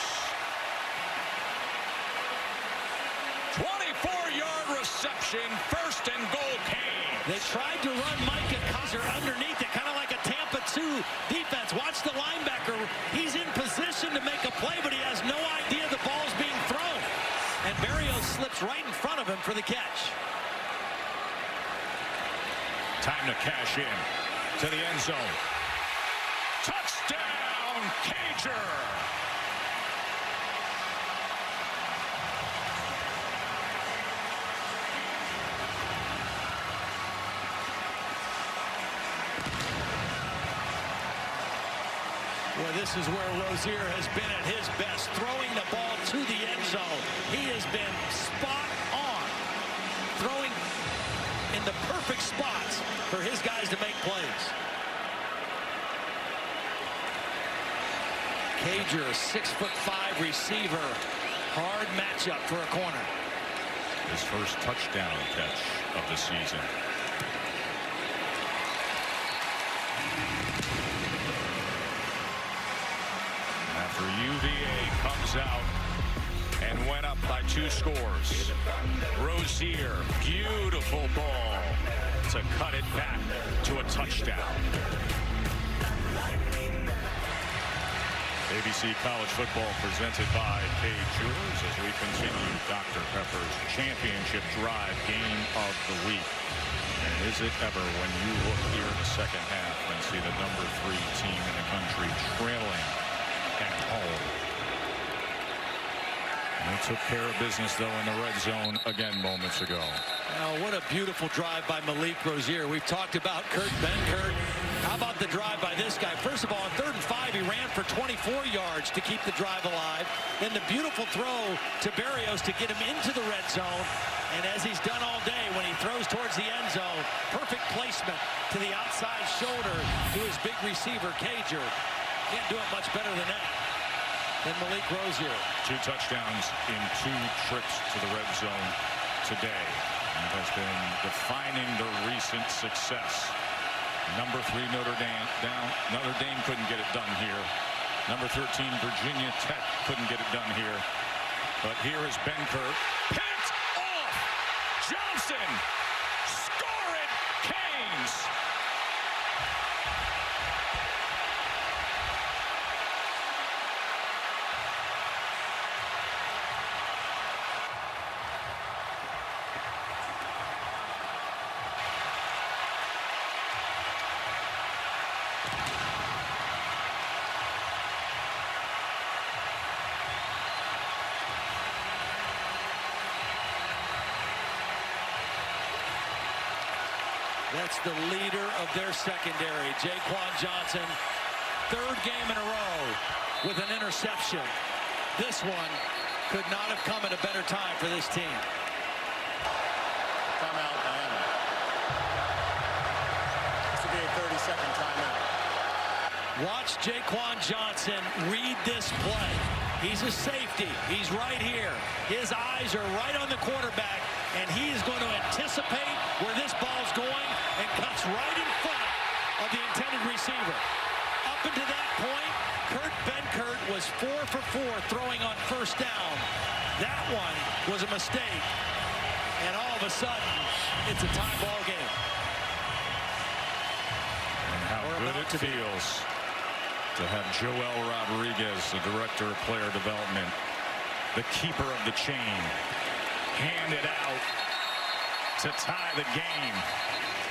Speaker 1: 24-yard reception. 1st and goal, Canes.
Speaker 2: They tried to run Micah Kaiser underneath it, kind of like a Tampa 2 defense. Watch the linebacker. He's in position to make a play, but he has no idea the ball's being thrown. And Berrios slips right in front of him for the catch.
Speaker 1: Time to cash in to the end zone. Touchdown, Cager.
Speaker 2: Well, this is where Rozier has been at his best, throwing the ball to the end zone. He has been spot on, throwing in the perfect spots for his guys to make plays. Cager, a 6'5" receiver. Hard matchup for a corner.
Speaker 1: His first touchdown catch of the season. After UVA comes out and went up by 2 scores. Rozier, beautiful ball to cut it back to a touchdown. ABC College Football presented by Cade Jewelers as we continue Dr. Pepper's Championship Drive Game of the Week. And is it ever when you look here in the second half and see the number 3 team in the country trailing at home. They took care of business, though, in the red zone again moments ago.
Speaker 2: Now, what a beautiful drive by Malik Rozier. We've talked about Benkert. How about the drive by this guy? First of all, on 3rd and 5, he ran for 24 yards to keep the drive alive. Then the beautiful throw to Berrios to get him into the red zone. And as he's done all day, when he throws towards the end zone, perfect placement to the outside shoulder to his big receiver, Cager. Can't do it much better than that. Then Malik Rozier.
Speaker 1: 2 touchdowns in 2 trips to the red zone today. And has been defining the recent success. Number 3 Notre Dame down. Notre Dame couldn't get it done here. Number 13 Virginia Tech couldn't get it done here. But here is Benkert. Picked off. Johnson. Score it. Canes.
Speaker 2: That's the leader of their secondary, Jaquan Johnson. 3rd game in a row with an interception. This one could not have come at a better time for this team.
Speaker 5: Timeout, Miami. This will be a 30-second timeout.
Speaker 2: Watch Jaquan Johnson read this play. He's a safety. He's right here. His eyes are right on the quarterback, and he is going to anticipate where this ball's going and cuts right in front of the intended receiver. Up until that point, Benkert was 4 for 4 throwing on 1st down. That one was a mistake, and all of a sudden, it's a tie ball game.
Speaker 1: And how good it feels to have Joel Rodriguez, the director of player development, the keeper of the chain, hand it out to tie the game.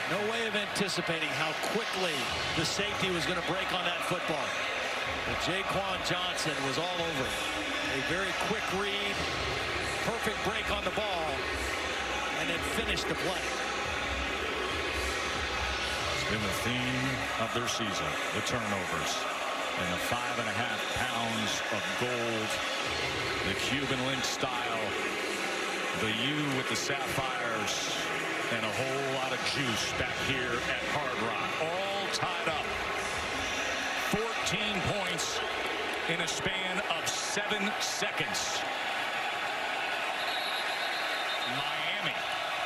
Speaker 2: No way of anticipating how quickly the safety was going to break on that football. But Jaquan Johnson was all over it. A very quick read, perfect break on the ball, and then finished the play.
Speaker 1: It's been the theme of their season, the turnovers. And the 5.5 pounds of gold, the Cuban link style, the U with the sapphires, and a whole lot of juice back here at Hard Rock. All tied up. 14 points in a span of 7 seconds. Miami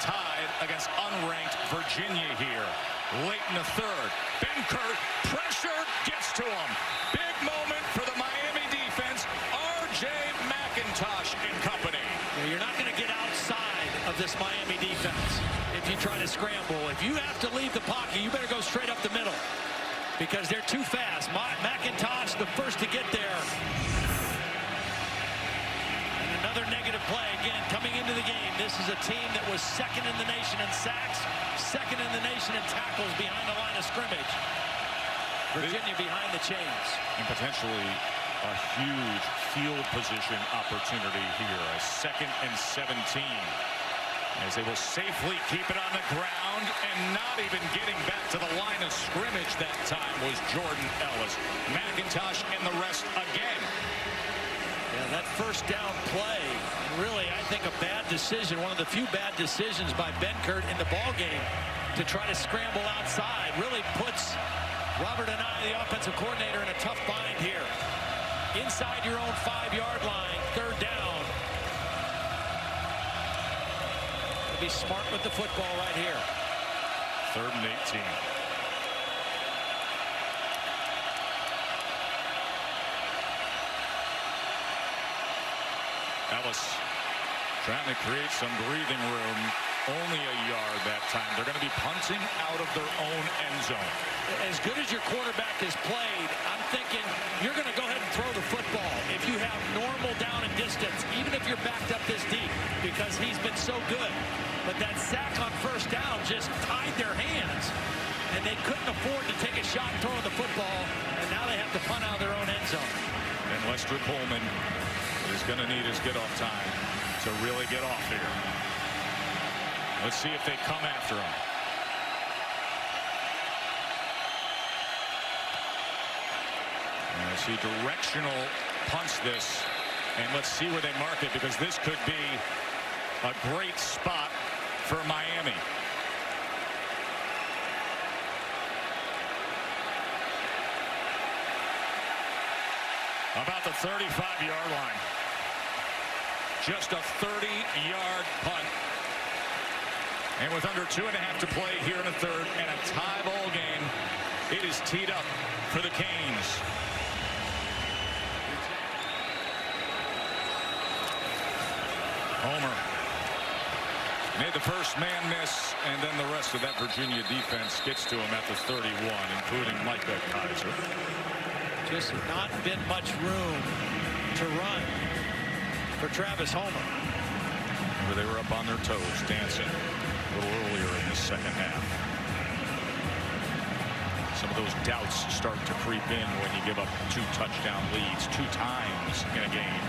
Speaker 1: tied against unranked Virginia here. Late in the third. Benkert, pressure, gets to him. Big moment for the Miami defense. R.J. McIntosh and company.
Speaker 2: You're not going to get outside of this Miami defense if you try to scramble. If you have to leave the pocket, you better go straight up the middle because they're too fast. McIntosh, the first to get there. And another negative play again coming into the game. This is a team that was second in the nation in sacks, second in the nation in tackles behind the line of scrimmage. Virginia behind the chains.
Speaker 1: And potentially a huge field position opportunity here. A 2nd and 17. As they will safely keep it on the ground and not even getting back to the line of scrimmage that time was Jordan Ellis. McIntosh and the rest again.
Speaker 2: Yeah, that first down play, really, I think a bad decision. One of the few bad decisions by Benkert in the ball game to try to scramble outside. Really puts Robert and the offensive coordinator, in a tough bind here. Inside your own 5-yard line, 3rd down. Be smart with the football right here.
Speaker 1: 3rd and 18. Ellis trying to create some breathing room. Only a yard that time. They're going to be punting out of their own end zone.
Speaker 2: As good as your quarterback has played, I'm thinking you're going to go ahead and throw the football if you have normal down and distance, even if you're backed up this deep, because he's been so good. But that sack on 1st down just tied their hands, and they couldn't afford to take a shot throwing the football, and now they have to punt out of their own end zone.
Speaker 1: And Lester Coleman is going to need his get-off time to really get off here. Let's see if they come after him. And I see directional punts this, and let's see where they mark it, because this could be a great spot for Miami. About the 35-yard line. Just a 30-yard punt. And with under 2.5 to play here in the third and a tie ball game, it is teed up for the Canes. Homer made the first man miss, and then the rest of that Virginia defense gets to him at the 31, including Micah Kaiser.
Speaker 2: Just not been much room to run for Travis Homer.
Speaker 1: They were up on their toes, dancing a little earlier in the 2nd half. Some of those doubts start to creep in when you give up 2 touchdown leads 2 times in a game.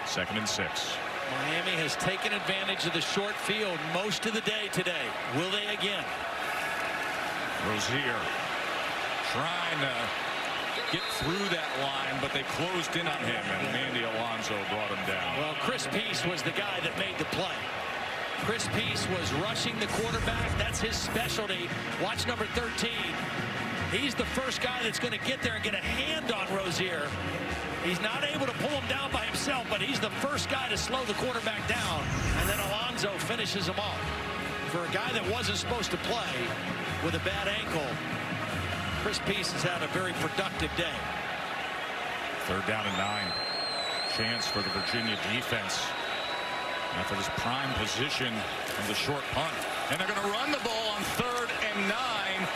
Speaker 1: 2nd and 6.
Speaker 2: Miami has taken advantage of the short field most of the day today. Will they again?
Speaker 1: Rozier trying to get through that line, but they closed in on him, and Andy Alonso brought him down.
Speaker 2: Well, Chris Peace was the guy that made the play. Chris Peace was rushing the quarterback. That's his specialty. Watch number 13. He's the first guy that's going to get there and get a hand on Rozier. He's not able to pull him down by himself, but he's the first guy to slow the quarterback down, and then Alonso finishes him off. For a guy that wasn't supposed to play with a bad ankle, Chris Peace has had a very productive day.
Speaker 1: 3rd down and 9. Chance for the Virginia defense after this prime position of the short punt. And they're going to run the ball on 3rd and 9.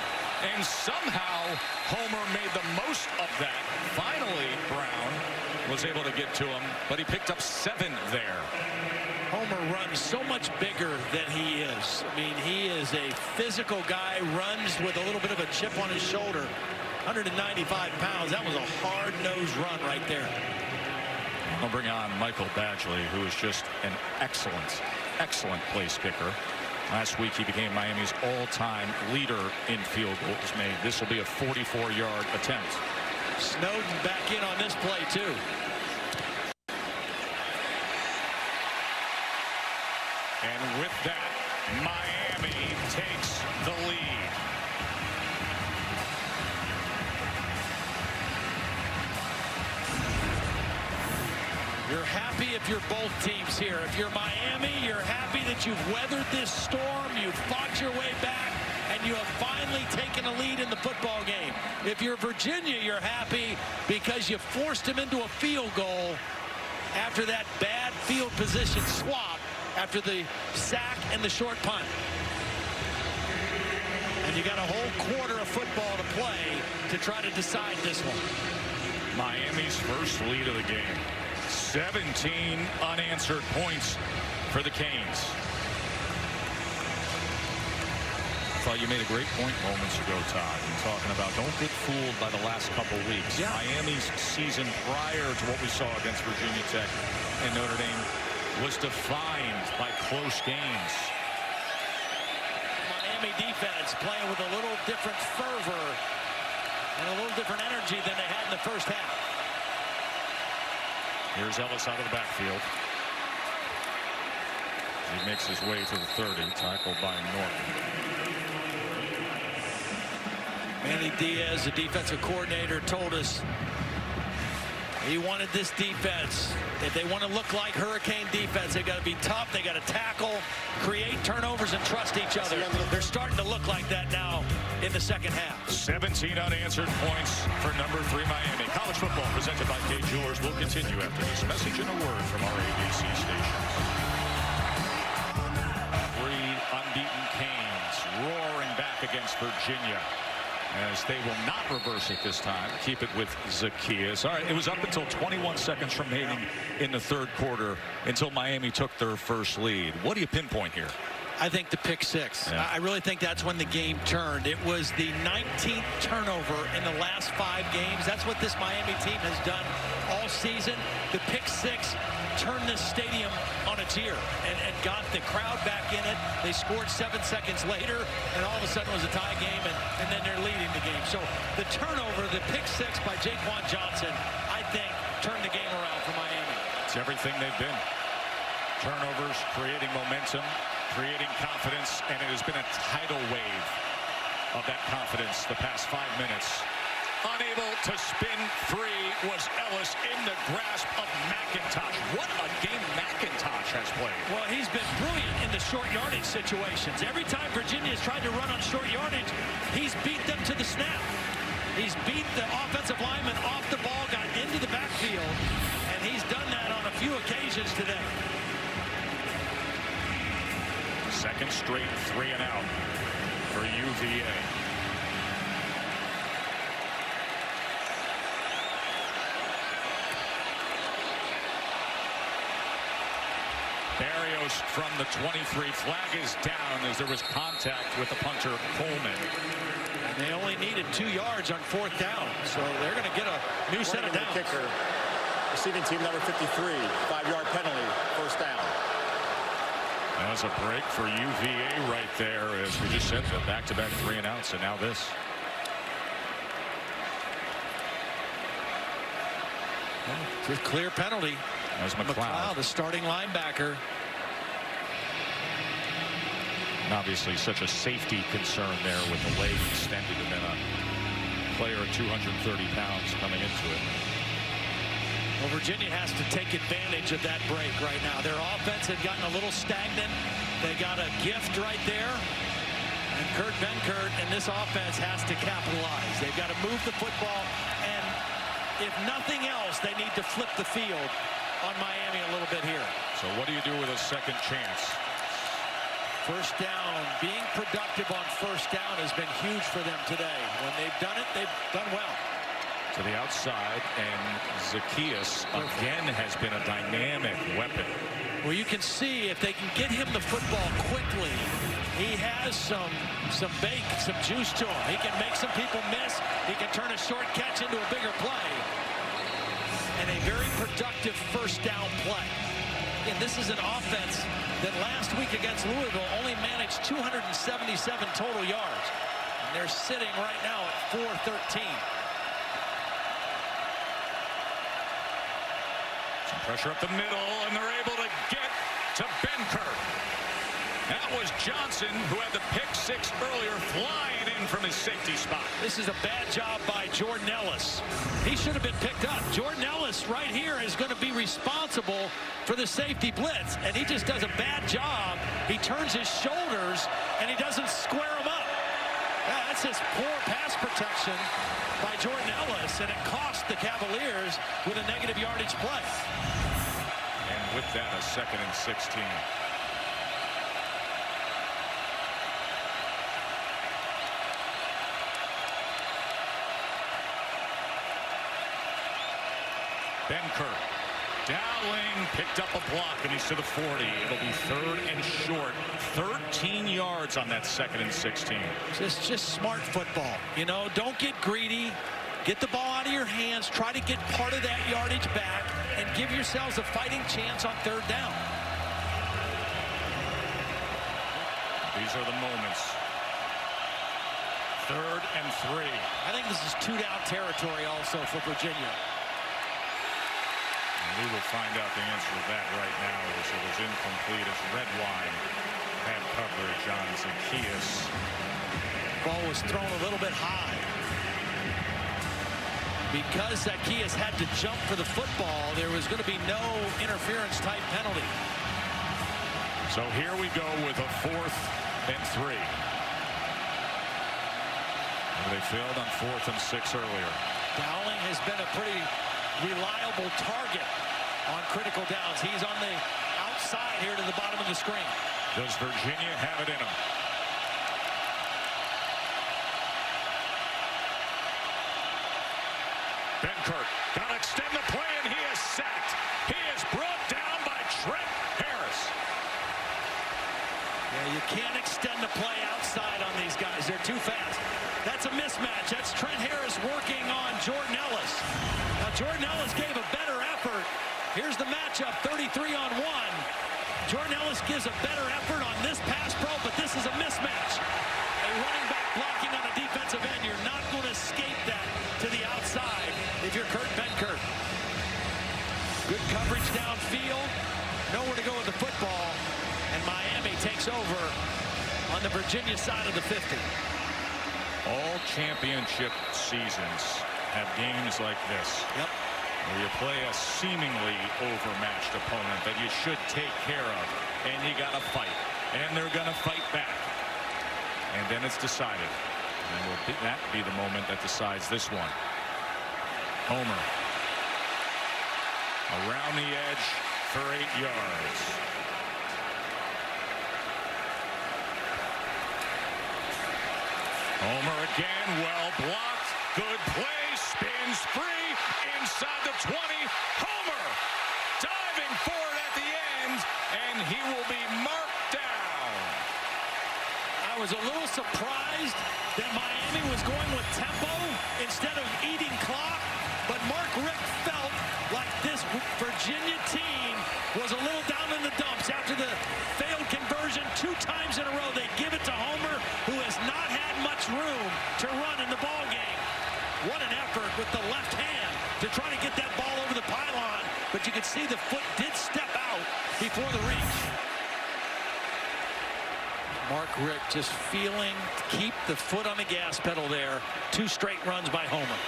Speaker 1: And somehow Homer made the most of that. Finally, Brown was able to get to him, but he picked up 7 there.
Speaker 2: Homer runs so much bigger than he is. I mean, he is a physical guy, runs with a little bit of a chip on his shoulder. 195 pounds. That was a hard-nosed run right there.
Speaker 1: I'll bring on Michael Badgley, who is just an excellent place kicker. Last week, he became Miami's all-time leader in field goals made. This will be a 44-yard attempt.
Speaker 2: Snowden back in on this play, too.
Speaker 1: And with that, Miami takes the lead.
Speaker 2: You're happy if you're both teams here. If you're Miami, you're happy that you've weathered this storm, you've fought your way back, and you have finally taken a lead in the football game. If you're Virginia, you're happy because you forced him into a field goal after that bad field position swap after the sack and the short punt. And you got a whole quarter of football to play to try to decide this one.
Speaker 1: Miami's first lead of the game. 17 unanswered points for the Canes. I thought you made a great point moments ago, Todd, talking about don't get fooled by the last couple weeks.
Speaker 2: Yeah.
Speaker 1: Miami's season prior to what we saw against Virginia Tech and Notre Dame was defined by close games.
Speaker 2: Miami defense playing with a little different fervor and a little different energy than they had in the first half.
Speaker 1: Here's Ellis out of the backfield. He makes his way to the 30, tackled by Norton.
Speaker 2: Manny Diaz, the defensive coordinator, told us he wanted this defense. If they want to look like Hurricane defense, they got to be tough. They got to tackle, create turnovers, and trust each other. They're starting to look like that now in the second half. 17
Speaker 1: unanswered points for number 3 Miami. College football presented by K Jewelers will continue after this message and a word from our ABC stations. 3 unbeaten Canes roaring back against Virginia, as they will not reverse it this time. Keep it with Zacchaeus. All right, it was up until 21 seconds remaining in the third quarter until Miami took their first lead. What do you pinpoint here?
Speaker 2: I think the pick six.
Speaker 1: Yeah.
Speaker 2: I really think that's when the game turned. It was the 19th turnover in the last 5 games. That's what this Miami team has done all season. The pick six turned this stadium on its ear and got the crowd back in it. They scored 7 seconds later, and all of a sudden it was a tie game, and then they're leading the game. So the turnover, the pick six by Jaquan Johnson, I think turned the game around for Miami.
Speaker 1: It's everything they've been. Turnovers, creating momentum, creating confidence, and it has been a tidal wave of that confidence the past 5 minutes. Unable to spin free was Ellis in the grasp of McIntosh. What a game McIntosh has played.
Speaker 2: Well, he's been brilliant in the short yardage situations. Every time Virginia has tried to run on short yardage, he's beat them to the snap. He's beat the offensive lineman off the ball, got into the backfield, and he's done that on a few occasions today.
Speaker 1: Second straight 3 and out for UVA. Barrios from the 23. Flag is down as there was contact with the punter Coleman.
Speaker 2: And they only needed 2 yards on 4th down, so they're going to get a new set of downs.
Speaker 5: Kicker, receiving team number 53, 5-yard penalty, first down.
Speaker 1: That was a break for UVA right there, as we just said, the back-to-back 3 and outs, and now this.
Speaker 2: With clear penalty.
Speaker 1: As McLeod,
Speaker 2: the starting linebacker.
Speaker 1: And obviously such a safety concern there with the leg extended and then a player at 230 pounds coming into it.
Speaker 2: Well, Virginia has to take advantage of that break right now. Their offense had gotten a little stagnant. They got a gift right there. And Kurt Benkert and this offense has to capitalize. They've got to move the football. And if nothing else, they need to flip the field on Miami a little bit here.
Speaker 1: So what do you do with a second chance?
Speaker 2: First down, being productive on first down has been huge for them today. When they've done it, they've done well.
Speaker 1: To the outside, and Zacchaeus again has been a dynamic weapon.
Speaker 2: Well, you can see if they can get him the football quickly, he has some bake, some juice to him. He can make some people miss. He can turn a short catch into a bigger play. And a very productive first down play. And this is an offense that last week against Louisville only managed 277 total yards. And they're sitting right now at 413.
Speaker 1: Some pressure up the middle, and they're able to get to Benkert. That was Johnson, who had the pick six earlier, flying in from his safety spot.
Speaker 2: This is a bad job by Jordan Ellis. He should have been picked up. Jordan Ellis right here is going to be responsible for the safety blitz, and he just does a bad job. He turns his shoulders, and he doesn't square them up. That's just poor pass protection by Jordan Ellis, and it cost the Cavaliers with a negative yardage play.
Speaker 1: And with that, a 2nd and 16. Benkert, Dowling picked up a block, and he's to the 40. It'll be 3rd and short. 13 yards on that 2nd and 16.
Speaker 2: Just smart football. You know, don't get greedy. Get the ball out of your hands. Try to get part of that yardage back and give yourselves a fighting chance on 3rd down.
Speaker 1: These are the moments. 3rd and 3.
Speaker 2: I think this is 2-down territory also for Virginia.
Speaker 1: We will find out the answer to that right now, as it was incomplete as Redwine had coverage on Zacchaeus.
Speaker 2: Ball was thrown a little bit high. Because Zacchaeus had to jump for the football, there was going to be no interference type penalty.
Speaker 1: So here we go with a 4th and 3. They failed on 4th and 6 earlier.
Speaker 2: Dowling has been a pretty reliable target on critical downs. He's on the outside here to the bottom of the screen.
Speaker 1: Does Virginia have it in him? Benkert got to extend the play, and he is sacked. He is brought down by Trent Harris.
Speaker 2: Yeah, you can't extend the play outside on these guys. They're too fast. That's a mismatch. That's Trent Harris working on Jordan Ellis. Now, Jordan Ellis gave a better effort. Here's the matchup, 33-on-1. Jordan Ellis gives a better effort on this pass pro, but this is a mismatch. A running back blocking on a defensive end. You're not going to escape that to the outside if you're Kurt Benkert. Good coverage downfield. Nowhere to go with the football. And Miami takes over on the Virginia side of the 50.
Speaker 1: All championship seasons have games like this.
Speaker 2: Yep.
Speaker 1: Where you play a seemingly overmatched opponent that you should take care of, and you got to fight, and they're going to fight back, and then it's decided. And will that be the moment that decides this one? Homer around the edge for 8 yards. Homer again, well blocked, good play, spins free, inside the 20, Homer diving for it at the end, and he will be marked down.
Speaker 2: I was a little surprised that Miami was going with tempo instead of eating clock, but Mark Richt felt like this Virginia team was a little down in the dumps after the failed conversion 2 times in a row. They give it to Homer, who has not had much room to run in the ball game. What an effort with the left hand to try to get that ball over the pylon, but you could see the foot did step out before the reach. Mark Richt just feeling to keep the foot on the gas pedal there. 2 straight runs by Homer.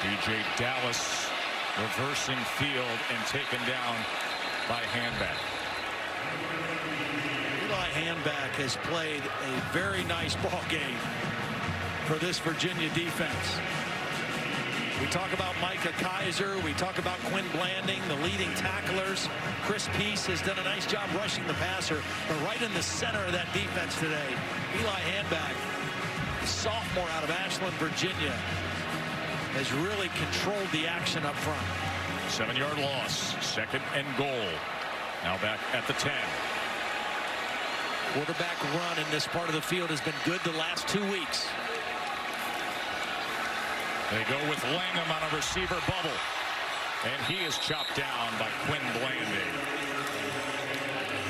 Speaker 1: DJ Dallas reversing field and taken down by Handback.
Speaker 2: Eli Handback has played a very nice ball game for this Virginia defense. We talk about Micah Kaiser. We talk about Quinn Blanding, the leading tacklers. Chris Peace has done a nice job rushing the passer. But right in the center of that defense today, Eli Handback, the sophomore out of Ashland, Virginia, has really controlled the action up front.
Speaker 1: 7-yard loss, 2nd and goal. Now back at the 10.
Speaker 2: Quarterback run in this part of the field has been good the last 2 weeks.
Speaker 1: They go with Langham on a receiver bubble. And he is chopped down by Quinn Blanding.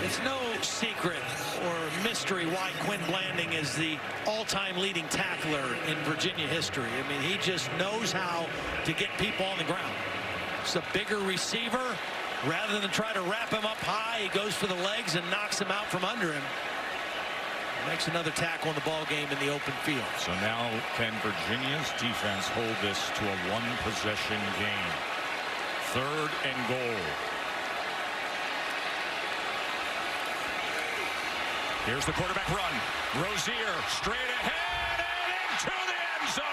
Speaker 2: It's no secret or mystery why Quinn Blanding is the all-time leading tackler in Virginia history. I mean, he just knows how to get people on the ground. It's a bigger receiver. Rather than try to wrap him up high, he goes for the legs and knocks him out from under him. Makes another tackle in the ball game in the open field.
Speaker 1: So now can Virginia's defense hold this to a one-possession game? 3rd and goal. Here's the quarterback run. Rozier straight ahead and into the end zone.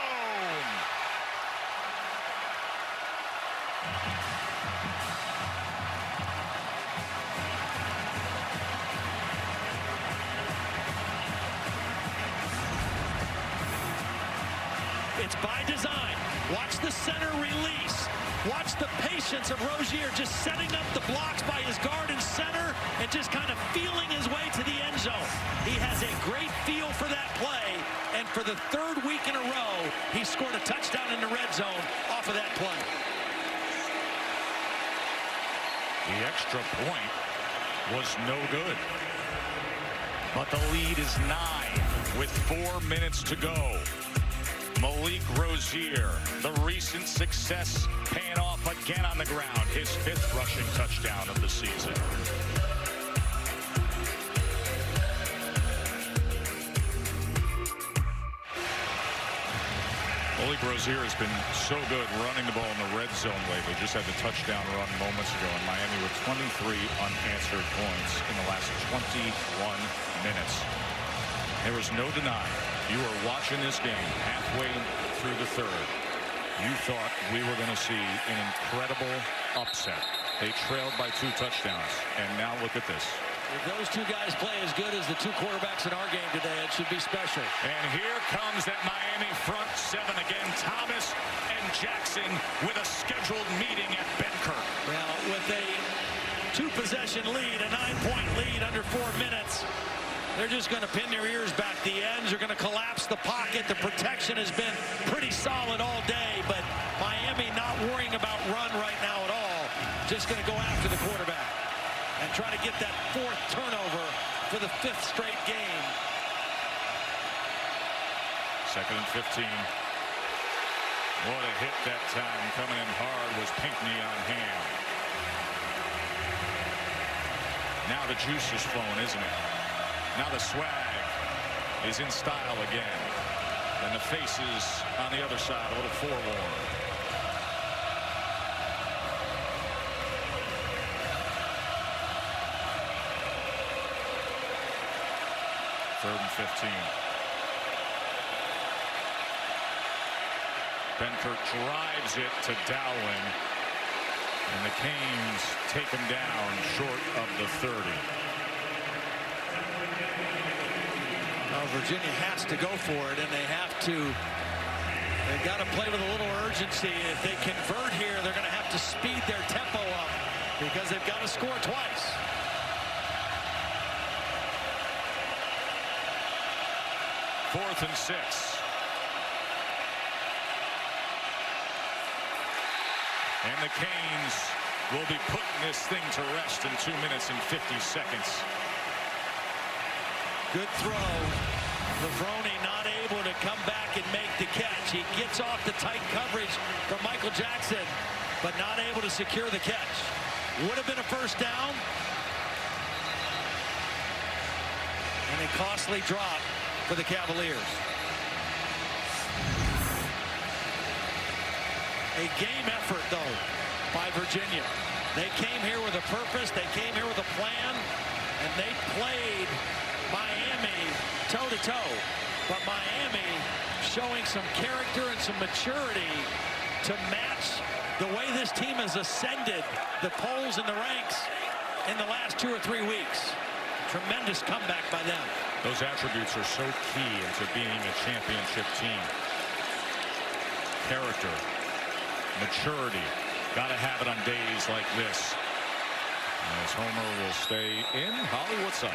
Speaker 2: It's by design. Watch the center release. Watch the patience of Rozier just setting up the blocks by his guard and center and just kind of feeling his way to the end zone. He has a great feel for that play, and for the 3rd week in a row, he scored a touchdown in the red zone off of that play.
Speaker 1: The extra point was no good. But the lead is 9 with 4 minutes to go. Malik Rozier, the recent success paying off again on the ground. His 5th rushing touchdown of the season. Malik Rozier has been so good running the ball in the red zone lately. Just had the touchdown run moments ago in Miami with 23 unanswered points in the last 21 minutes. There was no denying. You were watching this game halfway through the 3rd. You thought we were going to see an incredible upset. They trailed by 2 touchdowns. And now look at this.
Speaker 2: If those 2 guys play as good as the 2 quarterbacks in our game today, it should be special.
Speaker 1: And here comes that Miami front 7 again. Thomas and Jackson with a scheduled meeting at Benkert.
Speaker 2: Well, with a 2-possession lead, a 9-point lead under 4 minutes, they're just going to pin their ears back. The ends are going to collapse the pocket. The protection has been pretty solid all day, but Miami not worrying about run right now at all. Just going to go after the quarterback and try to get that 4th turnover for the 5th straight game.
Speaker 1: 2nd and 15. What a hit that time. Coming in hard was Pinckney on hand. Now the juice is flowing, isn't it? Now the swag is in style again. And the faces on the other side a little forlorn. Third and 15. Benkert drives it to Dowling. And the Canes take him down short of the 30.
Speaker 2: Virginia has to go for it, and they've got to play with a little urgency. If they convert here, they're going to have to speed their tempo up because they've got to score twice.
Speaker 1: Fourth and 6. And the Canes will be putting this thing to rest in 2 minutes and 50 seconds.
Speaker 2: Good throw. Lavroni not able to come back and make the catch. He gets off the tight coverage from Michael Jackson, but not able to secure the catch. Would have been a 1st down. And a costly drop for the Cavaliers. A game effort, though, by Virginia. They came here with a purpose. They came here with a plan, and they played Miami toe-to-toe. But Miami showing some character and some maturity to match the way this team has ascended the polls in the ranks in the last 2 or 3 weeks. Tremendous comeback by them.
Speaker 1: Those attributes are so key into being a championship team. Character, maturity, got to have it on days like this. As Homer will stay in. Holly, what's up?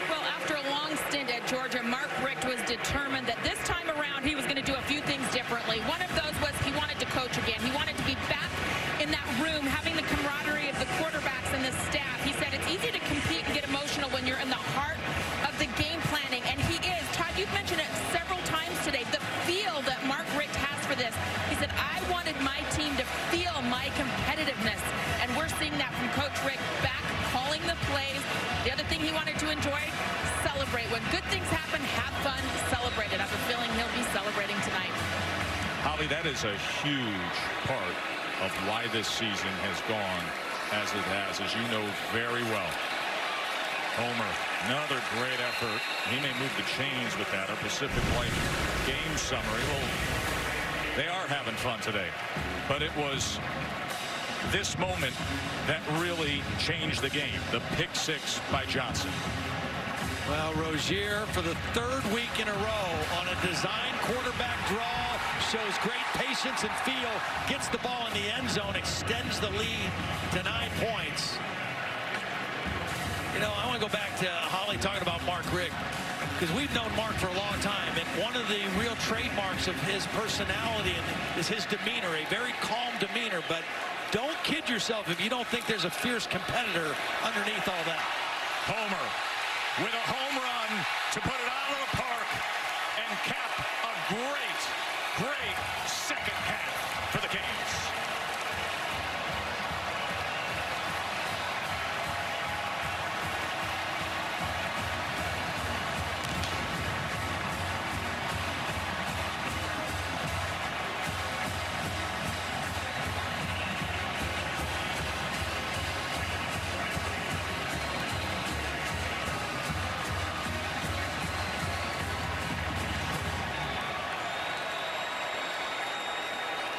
Speaker 3: Well, after a long stint at Georgia, Mark Richt was determined that this time around he was going to do a few things differently. One of those was he wanted to coach again. He wanted to be back in that room, having the camaraderie of the quarterbacks and the staff. He said it's easy to compete and get emotional enjoy, celebrate. When good things happen, have fun, celebrate it. I have a feeling he'll be celebrating tonight.
Speaker 1: Holly, that is a huge part of why this season has gone as it has, as you know very well. Homer, another great effort. He may move the chains with that. Our Pacific Life game summary. Well, they are having fun today. But it was this moment that really changed the game. The pick six by Johnson.
Speaker 2: Well, Rozier, for the third week in a row on a design quarterback draw, shows great patience and feel, gets the ball in the end zone, extends the lead to 9 points. You know, I want to go back to Holly talking about Mark Richt, because we've known Mark for a long time, and one of the real trademarks of his personality is his demeanor, a very calm demeanor. But don't kid yourself if you don't think there's a fierce competitor underneath all that.
Speaker 1: Homer with a home run to put it out of the park and cap a great second half for the Canes.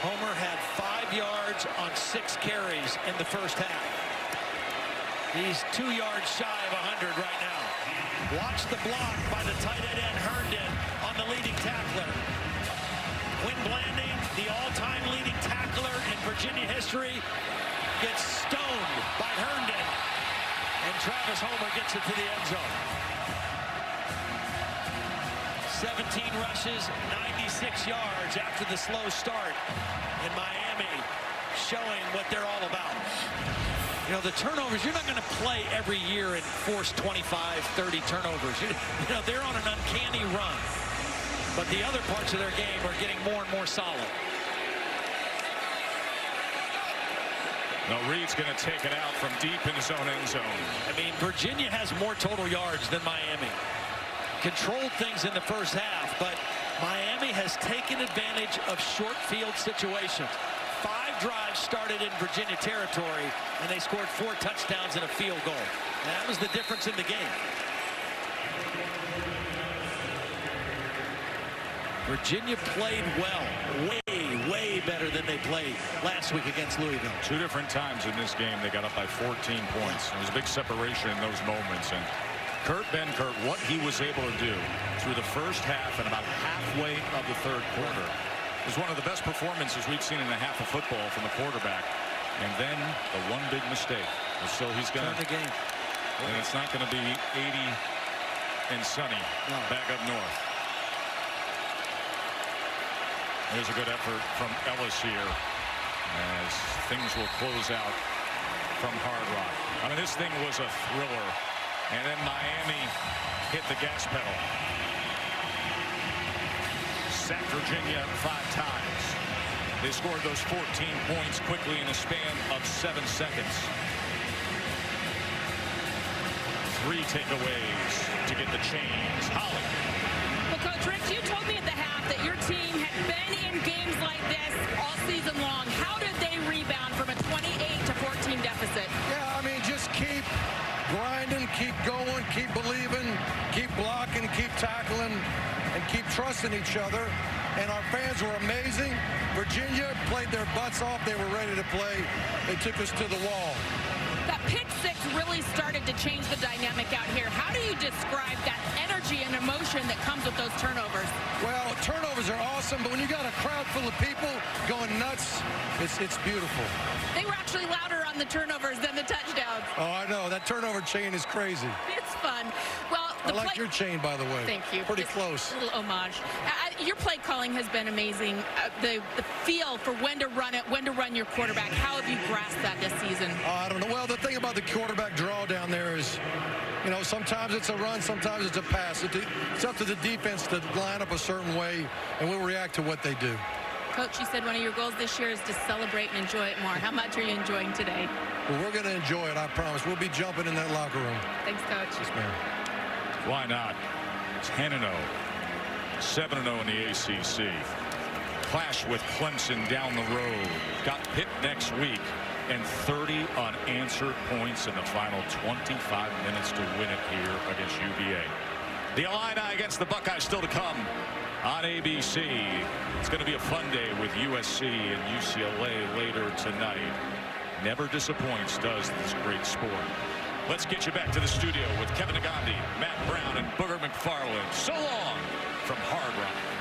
Speaker 2: Homer had 5 yards on 6 carries in the first half. He's 2 yards shy of 100 right now. Watch the block by the tight end Herndon on the leading tackler. Quinn Blanding, the all-time leading tackler in Virginia history, gets stoned by Herndon. And Travis Homer gets it to the end zone. 17 rushes, 96 yards after the slow start. And Miami showing what they're all about. You know, the turnovers, you're not going to play every year and force 25, 30 turnovers. You know, they're on an uncanny run. But the other parts of their game are getting more and more solid.
Speaker 1: Now Reed's going to take it out from deep in his own end zone.
Speaker 2: I mean, Virginia has more total yards than Miami. Controlled things in the first half, but Miami has taken advantage of short field situations. 5 drives started in Virginia territory, and they scored 4 touchdowns and a field goal. And that was the difference in the game. Virginia played well, way better than they played last week against Louisville.
Speaker 1: 2 different times in this game they got up by 14 points. There was a big separation in those moments, and Kurt Benkert, what he was able to do through the first half and about halfway of the third quarter was one of the best performances we've seen in a half of football from the quarterback. And then the one big mistake. So he's going to
Speaker 2: turn the game.
Speaker 1: And it's not going to be 80 and sunny back up north. There's a good effort from Ellis here as things will close out from Hard Rock. I mean, this thing was a thriller. And then Miami hit the gas pedal. Sacked Virginia 5 times. They scored those 14 points quickly in a span of 7 seconds. 3 takeaways to get the chains. Holly.
Speaker 3: Well, Coach Rich, you told me at the half that your team had been in games like this all season long. How did they rebound from a 28-14 deficit?
Speaker 4: Yeah, I mean, just keep grinding, keep going, keep believing, keep blocking, keep tackling, and keep trusting each other. And our fans were amazing. Virginia played their butts off. They were ready to play. They took us to the wall.
Speaker 3: That pick six really started to change the dynamic out here. How do you describe that energy and emotion that comes with those turnovers?
Speaker 4: Well, turnovers are awesome, but when you got a crowd full of people going nuts, it's beautiful.
Speaker 3: They were actually louder on the turnovers than the touchdowns.
Speaker 4: Oh, I know. That turnover chain is crazy.
Speaker 3: It's fun. Well,
Speaker 4: I like your chain, by the way.
Speaker 3: Thank you.
Speaker 4: Pretty
Speaker 3: Just
Speaker 4: close.
Speaker 3: A little homage. Your play calling has been amazing. The feel for when to run it, when to run your quarterback. How have you grasped that this season?
Speaker 4: I don't know. Well, the thing about the quarterback draw down there is, you know, sometimes it's a run, sometimes it's a pass. It's up to the defense to line up a certain way, and we'll react to what they do.
Speaker 3: Coach, you said one of your goals this year is to celebrate and enjoy it more. How much are you enjoying today?
Speaker 4: Well, we're going to enjoy it, I promise. We'll be jumping in that locker room.
Speaker 3: Thanks, Coach.
Speaker 4: Yes, ma'am.
Speaker 1: Why not? 10-0. 7-0 in the ACC. Clash with Clemson down the road. Got Pitt next week. And 30 unanswered points in the final 25 minutes to win it here against UVA. The Illini against the Buckeyes still to come on ABC. It's going to be a fun day with USC and UCLA later tonight. Never disappoints, does this great sport. Let's get you back to the studio with Kevin Nagandi, Matt Brown, and Booger McFarland. So long from Hard Rock.